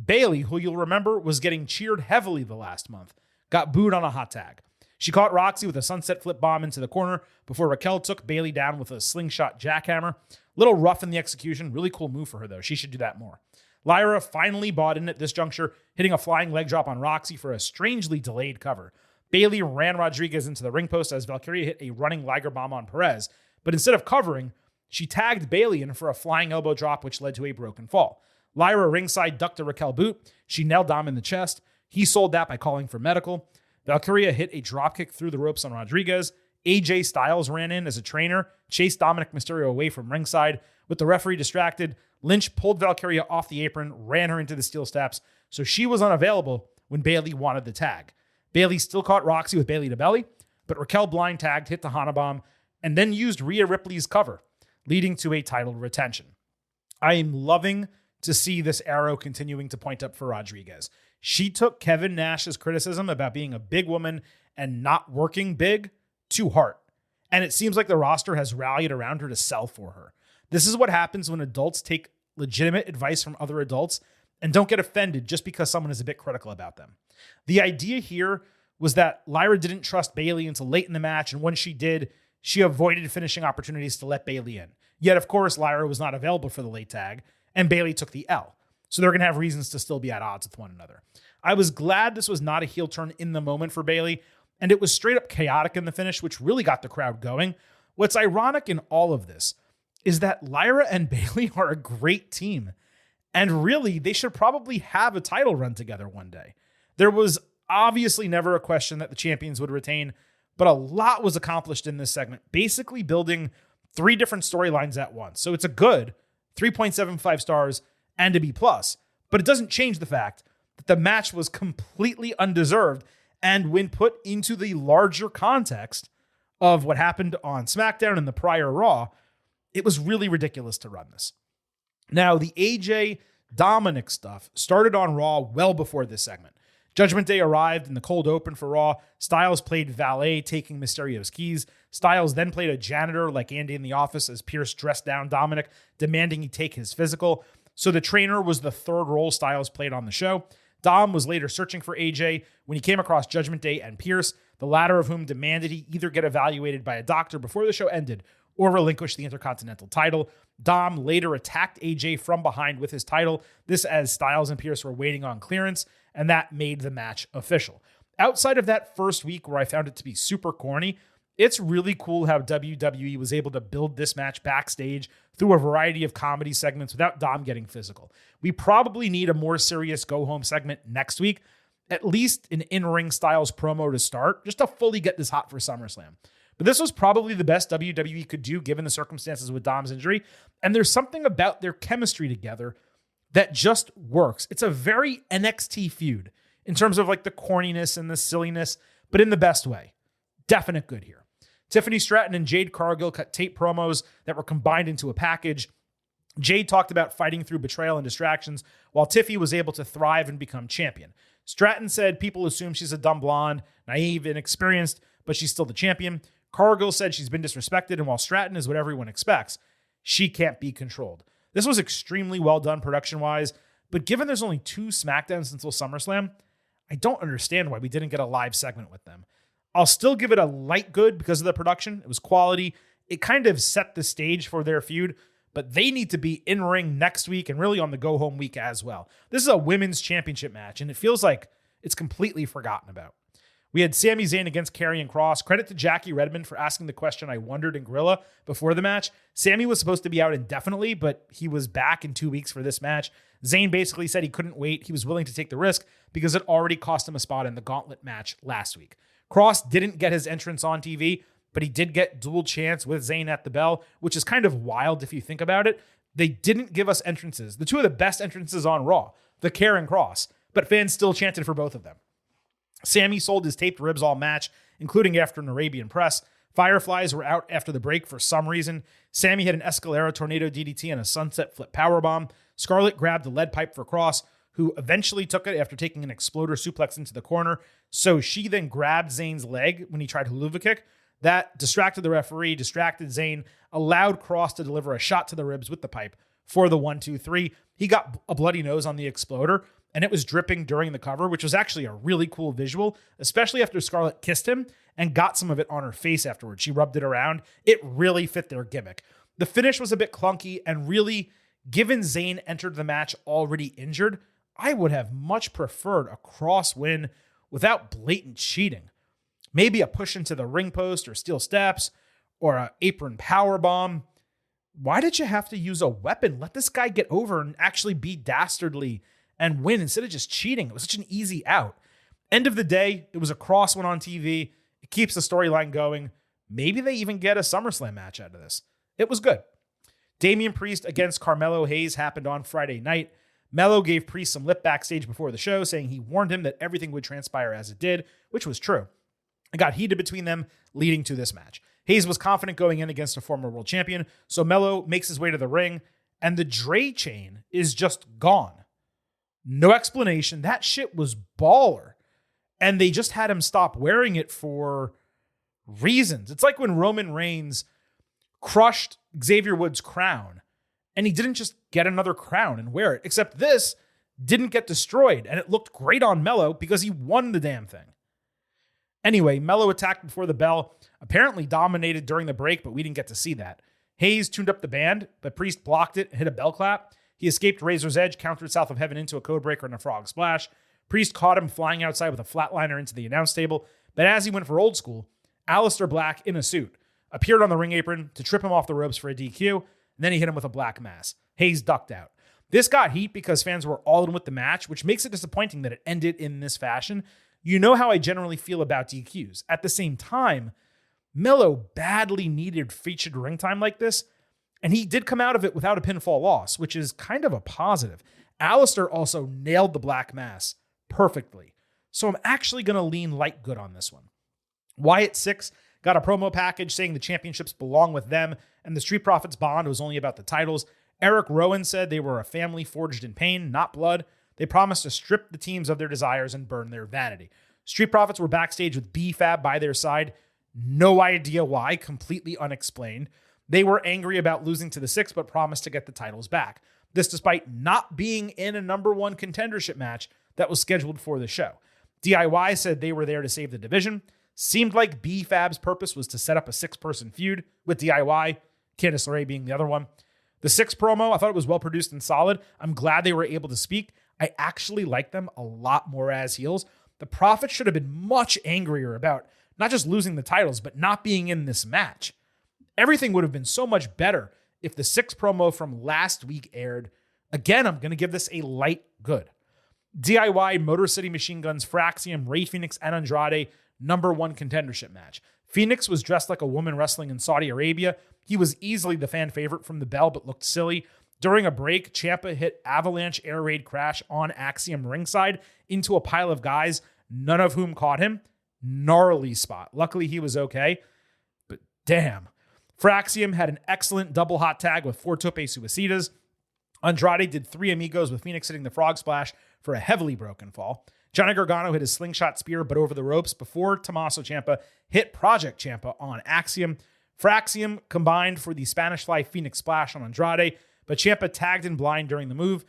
Bayley, who you'll remember was getting cheered heavily the last month, got booed on a hot tag. She caught Roxy with a sunset flip bomb into the corner before Raquel took Bayley down with a slingshot jackhammer. Little rough in the execution. Really cool move for her, though. She should do that more. Lyra finally bought in at this juncture, hitting a flying leg drop on Roxy for a strangely delayed cover. Bayley ran Rodriguez into the ring post as Valkyria hit a running Liger bomb on Perez, but instead of covering, she tagged Bayley in for a flying elbow drop, which led to a broken fall. Lyra ringside ducked a Raquel boot. She nailed Dom in the chest. He sold that by calling for medical. Valkyria hit a dropkick through the ropes on Rodriguez. AJ Styles ran in as a trainer, chased Dominic Mysterio away from ringside. With the referee distracted, Lynch pulled Valkyria off the apron, ran her into the steel steps, so she was unavailable when Bayley wanted the tag. Bayley still caught Roxy with Bayley to belly, but Raquel blind tagged, hit the Hana bomb, and then used Rhea Ripley's cover, leading to a title retention. I am loving to see this arrow continuing to point up for Rodriguez. She took Kevin Nash's criticism about being a big woman and not working big to heart. And it seems like the roster has rallied around her to sell for her. This is what happens when adults take legitimate advice from other adults and don't get offended just because someone is a bit critical about them. The idea here was that Lyra didn't trust Bayley until late in the match, and when she did, she avoided finishing opportunities to let Bayley in. Yet, of course, Lyra was not available for the late tag, and Bayley took the L. So they're going to have reasons to still be at odds with one another. I was glad this was not a heel turn in the moment for Bayley, and it was straight up chaotic in the finish, which really got the crowd going. What's ironic in all of this is that Lyra and Bayley are a great team, and really, they should probably have a title run together one day. There was obviously never a question that the champions would retain, but a lot was accomplished in this segment, basically building 3 different storylines at once. So it's a good 3.75 stars and a B+, but it doesn't change the fact that the match was completely undeserved, and when put into the larger context of what happened on SmackDown and the prior Raw, it was really ridiculous to run this. Now, the AJ Dominic stuff started on Raw well before this segment. Judgment Day arrived in the cold open for Raw. Styles played valet, taking Mysterio's keys. Styles then played a janitor like Andy in The Office as Pierce dressed down Dominic, demanding he take his physical. So the trainer was the third role Styles played on the show. Dom was later searching for AJ when he came across Judgment Day and Pierce, the latter of whom demanded he either get evaluated by a doctor before the show ended or relinquish the Intercontinental title. Dom later attacked AJ from behind with his title, this as Styles and Pierce were waiting on clearance, and that made the match official. Outside of that first week where I found it to be super corny, It's really cool how WWE was able to build this match backstage through a variety of comedy segments without Dom getting physical. We probably need a more serious go-home segment next week, at least an in-ring styles promo to start, just to fully get this hot for SummerSlam. But this was probably the best WWE could do given the circumstances with Dom's injury, and there's something about their chemistry together that just works. It's a very NXT feud in terms of like the corniness and the silliness, but in the best way. Definite good here. Tiffany Stratton and Jade Cargill cut tape promos that were combined into a package. Jade talked about fighting through betrayal and distractions, while Tiffy was able to thrive and become champion. Stratton said people assume she's a dumb blonde, naive, inexperienced, but she's still the champion. Cargill said she's been disrespected, and while Stratton is what everyone expects, she can't be controlled. This was extremely well done production-wise, but given there's only 2 SmackDowns until SummerSlam, I don't understand why we didn't get a live segment with them. I'll still give it a light good because of the production. It was quality. It kind of set the stage for their feud, but they need to be in ring next week and really on the go-home week as well. This is a women's championship match, and it feels like it's completely forgotten about. We had Sami Zayn against Karrion Kross. Credit to Jackie Redmond for asking the question I wondered in Gorilla before the match. Sami was supposed to be out indefinitely, but he was back in 2 weeks for this match. Zayn basically said he couldn't wait. He was willing to take the risk because it already cost him a spot in the gauntlet match last week. Kross didn't get his entrance on TV, but he did get dual chants with Zayn at the bell, which is kind of wild if you think about it. They didn't give us entrances. The 2 of the best entrances on Raw, the Karrion Kross, but fans still chanted for both of them. Sami sold his taped ribs all match, including after an Arabian press. Fireflies were out after the break for some reason. Sami had an Escalera Tornado DDT and a Sunset Flip Powerbomb. Scarlett grabbed the lead pipe for Kross, who eventually took it after taking an exploder suplex into the corner. So she then grabbed Zayn's leg when he tried a Helluva Kick. That distracted the referee, distracted Zayn, allowed Kross to deliver a shot to the ribs with the pipe for the 1-2-3. He got a bloody nose on the exploder, and it was dripping during the cover, which was actually a really cool visual, especially after Scarlett kissed him and got some of it on her face afterwards. She rubbed it around. It really fit their gimmick. The finish was a bit clunky, and really, given Zayn entered the match already injured, I would have much preferred a Kross win without blatant cheating. Maybe a push into the ring post or steel steps or an apron power bomb. Why did you have to use a weapon? Let this guy get over and actually be dastardly and win instead of just cheating. It was such an easy out. End of the day, it was a Kross win on TV. It keeps the storyline going. Maybe they even get a SummerSlam match out of this. It was good. Damian Priest against Carmelo Hayes happened on Friday night. Melo gave Priest some lip backstage before the show, saying he warned him that everything would transpire as it did, which was true. It got heated between them, leading to this match. Hayes was confident going in against a former world champion, so Melo makes his way to the ring, and the Dre chain is just gone. No explanation. That shit was baller. And they just had him stop wearing it for reasons. It's like when Roman Reigns crushed Xavier Woods' crown, and he didn't just get another crown and wear it, except this didn't get destroyed, and it looked great on Melo because he won the damn thing. Anyway, Melo attacked before the bell, apparently dominated during the break, but we didn't get to see that. Hayes tuned up the band, but Priest blocked it and hit a bell clap. He escaped Razor's Edge, countered South of Heaven into a codebreaker and a frog splash. Priest caught him flying outside with a flatliner into the announce table, but as he went for old school, Aleister Black, in a suit, appeared on the ring apron to trip him off the ropes for a DQ, and then he hit him with a black mass. Hayes ducked out. This got heat because fans were all in with the match, which makes it disappointing that it ended in this fashion. You know how I generally feel about DQs. At the same time, Melo badly needed featured ring time like this, and he did come out of it without a pinfall loss, which is kind of a positive. Aleister also nailed the black mass perfectly. So I'm actually going to lean light good on this one. Wyatt Six got a promo package saying the championships belong with them, and the Street Profits bond was only about the titles. Eric Rowan said they were a family forged in pain, not blood. They promised to strip the teams of their desires and burn their vanity. Street Profits were backstage with B-Fab by their side. No idea why, completely unexplained. They were angry about losing to the Six, but promised to get the titles back. This despite not being in a number one contendership match that was scheduled for the show. DIY said they were there to save the division. Seemed like B-Fab's purpose was to set up a six-person feud with DIY, Candice LeRae being the other one. The Six promo, I thought it was well-produced and solid. I'm glad they were able to speak. I actually like them a lot more as heels. The Profits should have been much angrier about not just losing the titles, but not being in this match. Everything would have been so much better if the 6 promo from last week aired. Again, I'm going to give this a light good. DIY, Motor City Machine Guns, Fraxium, Rey Fenix, and Andrade, number 1 contendership match. Phoenix was dressed like a woman wrestling in Saudi Arabia. He was easily the fan favorite from the bell, but looked silly. During a break, Ciampa hit Avalanche Air Raid Crash on Axiom ringside into a pile of guys, none of whom caught him. Gnarly spot. Luckily, he was okay, but damn. Fraxium had an excellent double hot tag with 4 tope suicidas. Andrade did 3 amigos with Phoenix hitting the frog splash for a heavily broken fall. Johnny Gargano hit his slingshot spear, but over the ropes before Tommaso Ciampa hit Project Ciampa on Axiom. Fraxium combined for the Spanish Fly Phoenix splash on Andrade, but Ciampa tagged in blind during the move.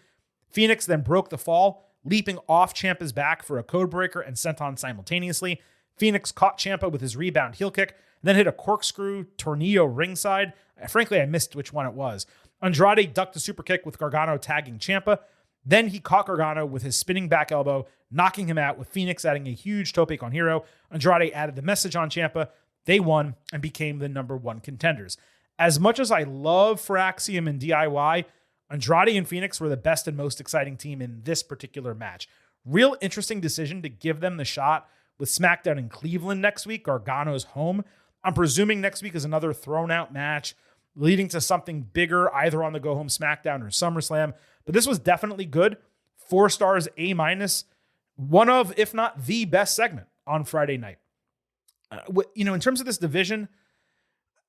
Phoenix then broke the fall, leaping off Ciampa's back for a code breaker and senton simultaneously. Phoenix caught Ciampa with his rebound heel kick, then hit a corkscrew tornillo ringside. Frankly, I missed which one it was. Andrade ducked a super kick with Gargano tagging Ciampa. Then he caught Gargano with his spinning back elbow, knocking him out, with Phoenix adding a huge tope con hero. Andrade added the message on Ciampa. They won and became the number 1 contenders. As much as I love Fraxium and DIY, Andrade and Phoenix were the best and most exciting team in this particular match. Real interesting decision to give them the shot with SmackDown in Cleveland next week, Gargano's home. I'm presuming next week is another thrown out match leading to something bigger, either on the Go Home SmackDown or SummerSlam. But this was definitely good. 4 stars, A-. One of, if not the best segment on Friday night. In terms of this division,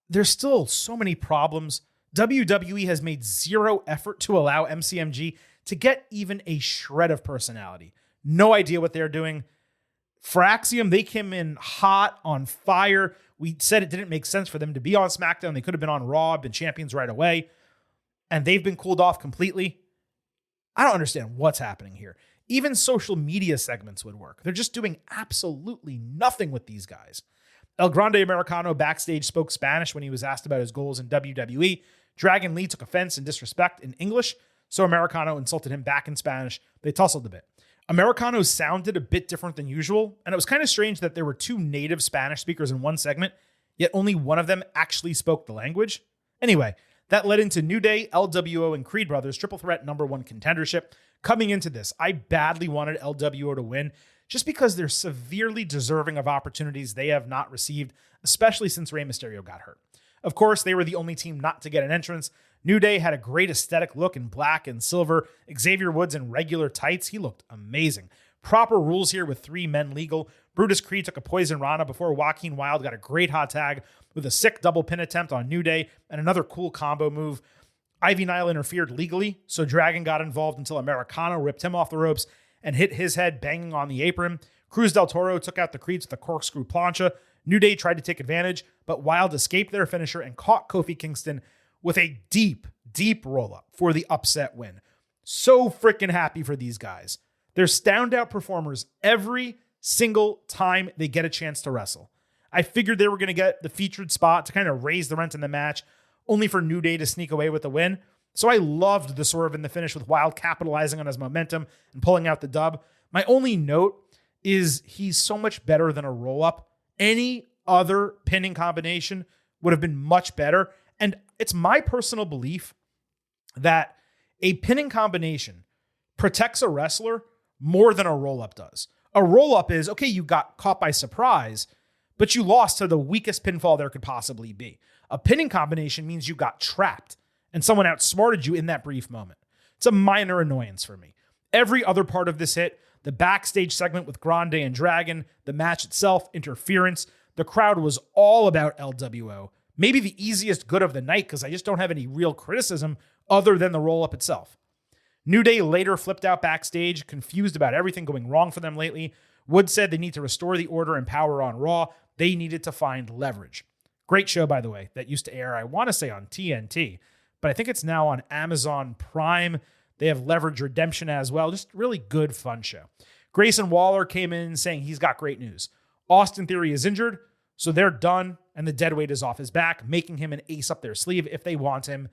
there's still so many problems. WWE has made zero effort to allow MCMG to get even a shred of personality. No idea what they're doing. For Axiom, they came in hot, on fire. We said it didn't make sense for them to be on SmackDown. They could have been on Raw, been champions right away. And they've been cooled off completely. I don't understand what's happening here. Even social media segments would work. They're just doing absolutely nothing with these guys. El Grande Americano backstage spoke Spanish when he was asked about his goals in WWE. Dragon Lee took offense and disrespect in English, so Americano insulted him back in Spanish. They tussled a bit. Americano sounded a bit different than usual, and it was kind of strange that there were 2 native Spanish speakers in one segment, yet only one of them actually spoke the language. Anyway, that led into New Day, LWO, and Creed Brothers triple threat number 1 contendership. Coming into this, I badly wanted LWO to win just because they're severely deserving of opportunities they have not received, especially since Rey Mysterio got hurt. Of course, they were the only team not to get an entrance. New Day had a great aesthetic look in black and silver. Xavier Woods in regular tights. He looked amazing. Proper rules here with 3 men legal. Brutus Creed took a poison Rana before Joaquin Wilde got a great hot tag with a sick double pin attempt on New Day and another cool combo move. Ivy Nile interfered legally, so Dragon got involved until Americano ripped him off the ropes and hit his head banging on the apron. Cruz del Toro took out the Creeds with a corkscrew plancha. New Day tried to take advantage, but Wilde escaped their finisher and caught Kofi Kingston with a deep, deep roll-up for the upset win. So freaking happy for these guys. They're standout performers every single time they get a chance to wrestle. I figured they were going to get the featured spot to kind of raise the rent in the match, only for New Day to sneak away with the win. So I loved the swerve in the finish with Wilde capitalizing on his momentum and pulling out the dub. My only note is he's so much better than a roll-up. Any other pinning combination would have been much better. And it's my personal belief that a pinning combination protects a wrestler more than a roll-up does. A roll-up is, okay, you got caught by surprise, but you lost to the weakest pinfall there could possibly be. A pinning combination means you got trapped and someone outsmarted you in that brief moment. It's a minor annoyance for me. Every other part of this hit, the backstage segment with Grande and Dragon, the match itself, interference, the crowd was all about LWO. Maybe the easiest good of the night because I just don't have any real criticism other than the roll-up itself. New Day later flipped out backstage, confused about everything going wrong for them lately. Wood said they need to restore the order and power on Raw. They needed to find leverage. Great show, by the way, that used to air, I want to say, on TNT, but I think it's now on Amazon Prime. They have Leverage Redemption as well. Just really good, fun show. Grayson Waller came in saying he's got great news. Austin Theory is injured, so they're done, and the deadweight is off his back, making him an ace up their sleeve if they want him.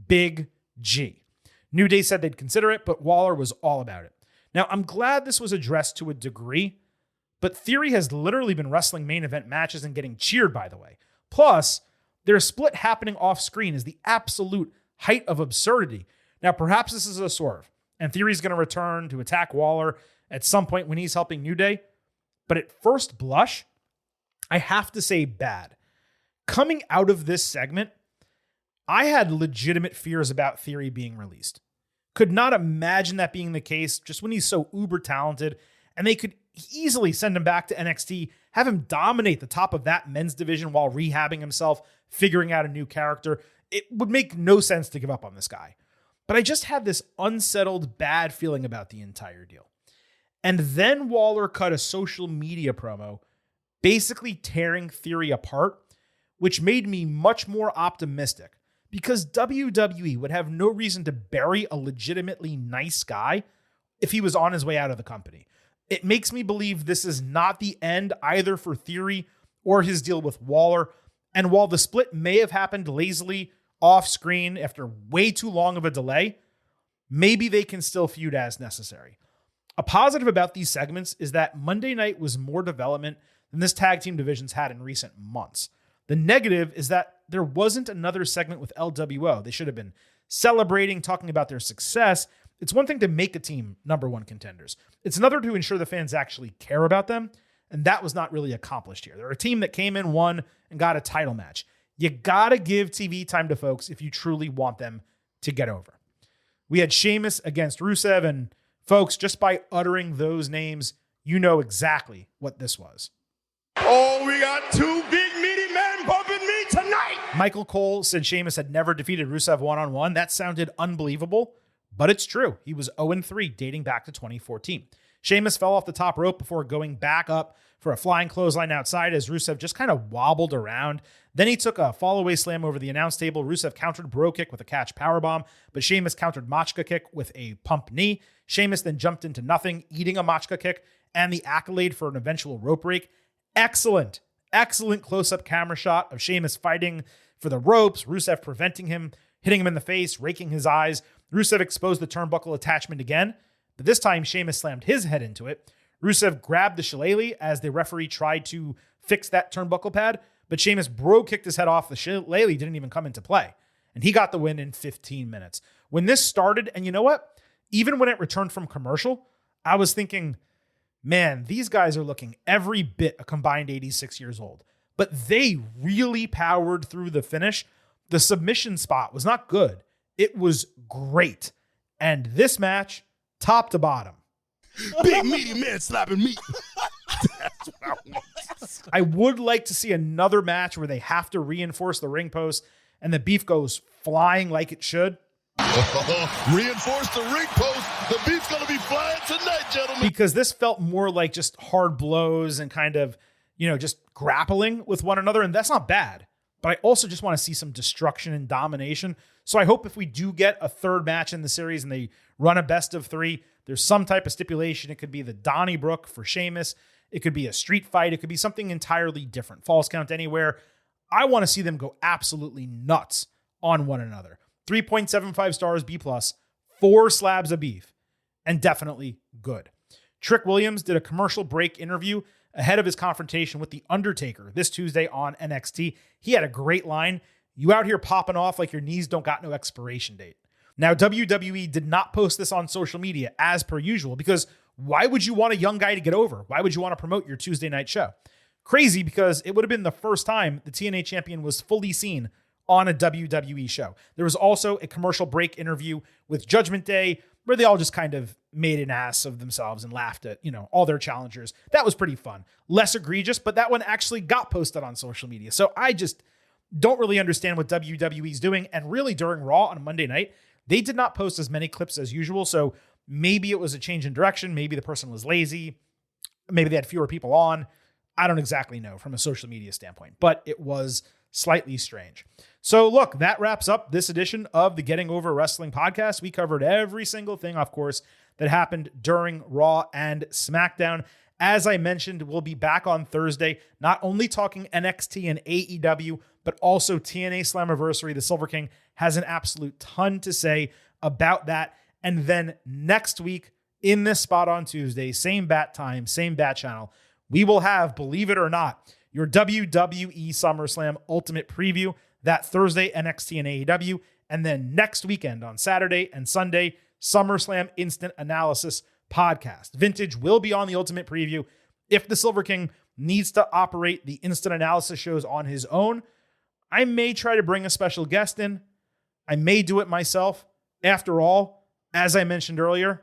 Big G. New Day said they'd consider it, but Waller was all about it. Now, I'm glad this was addressed to a degree, But Theory has literally been wrestling main event matches and getting cheered, by the way. Plus, their split happening off screen is the absolute height of absurdity. Now, perhaps this is a swerve, and Theory's going to return to attack Waller at some point when he's helping New Day. But at first blush, I have to say bad. Coming out of this segment, I had legitimate fears about Theory being released. Could not imagine that being the case just when he's so uber talented, and they could easily send him back to NXT, have him dominate the top of that men's division while rehabbing himself, figuring out a new character. It would make no sense to give up on this guy. But I just had this unsettled, bad feeling about the entire deal. And then Waller cut a social media promo, basically tearing Theory apart, which made me much more optimistic because WWE would have no reason to bury a legitimately nice guy if he was on his way out of the company. It makes me believe this is not the end either for Theory or his deal with Waller. And while the split may have happened lazily off screen after way too long of a delay, maybe they can still feud as necessary. A positive about these segments is that Monday night was more development than this tag team division's had in recent months. The negative is that there wasn't another segment with LWO. They should have been celebrating, talking about their success. It's one thing to make a team number one contenders. It's another to ensure the fans actually care about them, and that was not really accomplished here. They're a team that came in, won, and got a title match. You gotta give TV time to folks if you truly want them to get over. We had Sheamus against Rusev, and folks, just by uttering those names, you know exactly what this was. Oh, we got two big meaty men bumping me tonight. Michael Cole said Sheamus had never defeated Rusev one-on-one. That sounded unbelievable, but it's true. He was 0-3 dating back to 2014. Sheamus fell off the top rope before going back up for a flying clothesline outside as Rusev just kind of wobbled around. Then he took a fall-away slam over the announce table. Rusev countered Bro Kick with a catch powerbomb, but Sheamus countered Machka Kick with a pump knee. Sheamus then jumped into nothing, eating a Machka Kick and the accolade for an eventual rope break. Excellent close-up camera shot of Sheamus fighting for the ropes, Rusev preventing him, hitting him in the face, raking his eyes. Rusev exposed the turnbuckle attachment again, but this time Sheamus slammed his head into it. Rusev grabbed the shillelagh as the referee tried to fix that turnbuckle pad, but Sheamus bro-kicked his head off. The shillelagh didn't even come into play, and he got the win in 15 minutes. When this started, and you know what? Even when it returned from commercial, I was thinking, man, these guys are looking every bit a combined 86 years old. But they really powered through the finish. The submission spot was not good. It was great. And this match, top to bottom. Big meaty man slapping meat. That's what I want. I would like to see another match where they have to reinforce the ring post and the beef goes flying like it should. Reinforce the ring post. The beef's going to be flying tonight, gentlemen. Because this felt more like just hard blows and kind of, just grappling with one another. And that's not bad. But I also just want to see some destruction and domination. So I hope if we do get a third match in the series and they run a best of three, there's some type of stipulation. It could be the Donnybrook for Sheamus. It could be a street fight. It could be something entirely different. Falls Count Anywhere. I want to see them go absolutely nuts on one another. 3.75 stars, B+, 4 slabs of beef, and definitely good. Trick Williams did a commercial break interview ahead of his confrontation with The Undertaker this Tuesday on NXT. He had a great line. You out here popping off like your knees don't got no expiration date. Now, WWE did not post this on social media as per usual because why would you want a young guy to get over? Why would you want to promote your Tuesday night show? Crazy because it would have been the first time the TNA champion was fully seen on a WWE show. There was also a commercial break interview with Judgment Day where they all just kind of made an ass of themselves and laughed at, all their challengers. That was pretty fun. Less egregious, but that one actually got posted on social media. So I just don't really understand what WWE is doing. And really during Raw on a Monday night, they did not post as many clips as usual. So maybe it was a change in direction. Maybe the person was lazy. Maybe they had fewer people on. I don't exactly know from a social media standpoint, but it was slightly strange. So look, that wraps up this edition of the Getting Over Wrestling podcast. We covered every single thing, of course, that happened during Raw and SmackDown. As I mentioned, we'll be back on Thursday, not only talking NXT and AEW, but also TNA Slammiversary. The Silver King has an absolute ton to say about that. And then next week in this spot on Tuesday, same bat time, same bat channel, we will have, believe it or not, your WWE SummerSlam Ultimate Preview that Thursday, NXT and AEW. And then next weekend on Saturday and Sunday, SummerSlam Instant Analysis Podcast. Vintage will be on the Ultimate Preview. If the Silver King needs to operate the instant analysis shows on his own, I may try to bring a special guest in. I may do it myself. After all, as I mentioned earlier,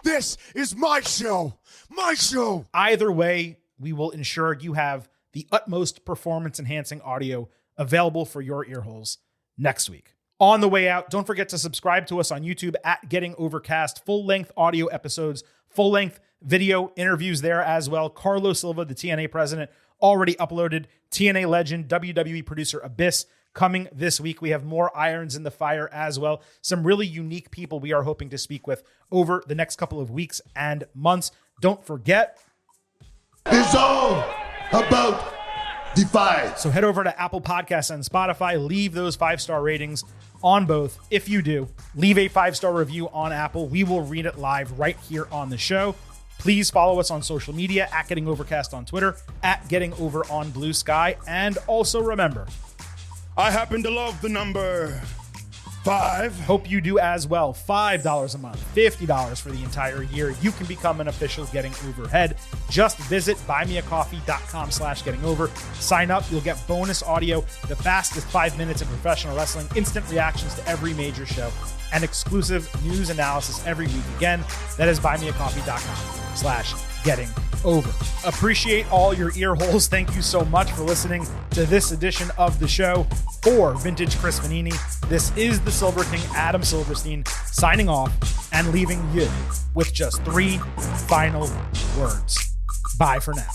This is my show. My show. either way, we will ensure you have the utmost performance-enhancing audio available for your earholes next week. On the way out, don't forget to subscribe to us on YouTube at Getting Overcast. Full-length audio episodes, full-length video interviews there as well. Carlos Silva, the TNA president, already uploaded. TNA legend, WWE producer Abyss, coming this week. We have more irons in the fire as well. Some really unique people we are hoping to speak with over the next couple of weeks and months. Don't forget, It's all about Defy. so head over to Apple Podcasts and Spotify. Leave those 5-star ratings on both. If you do, leave a 5-star review on Apple. We will read it live right here on the show. Please follow us on social media at Getting Overcast on Twitter, at Getting Over on Blue Sky. And also remember, I happen to love the number 5. hope you do as well. $5 a month, $50 for the entire year. You can become an official Getting Overhead. Just visit buymeacoffee.com/gettingover. Sign up. You'll get bonus audio, the fastest 5 minutes in professional wrestling, instant reactions to every major show, and exclusive news analysis every week. Again, that is buymeacoffee.com/gettingover. Appreciate all your ear holes. Thank you so much for listening to this edition of the show. For Vintage Chris Vanini, this is the Silver King, Adam Silverstein, signing off and leaving you with just 3 final words. Bye for now.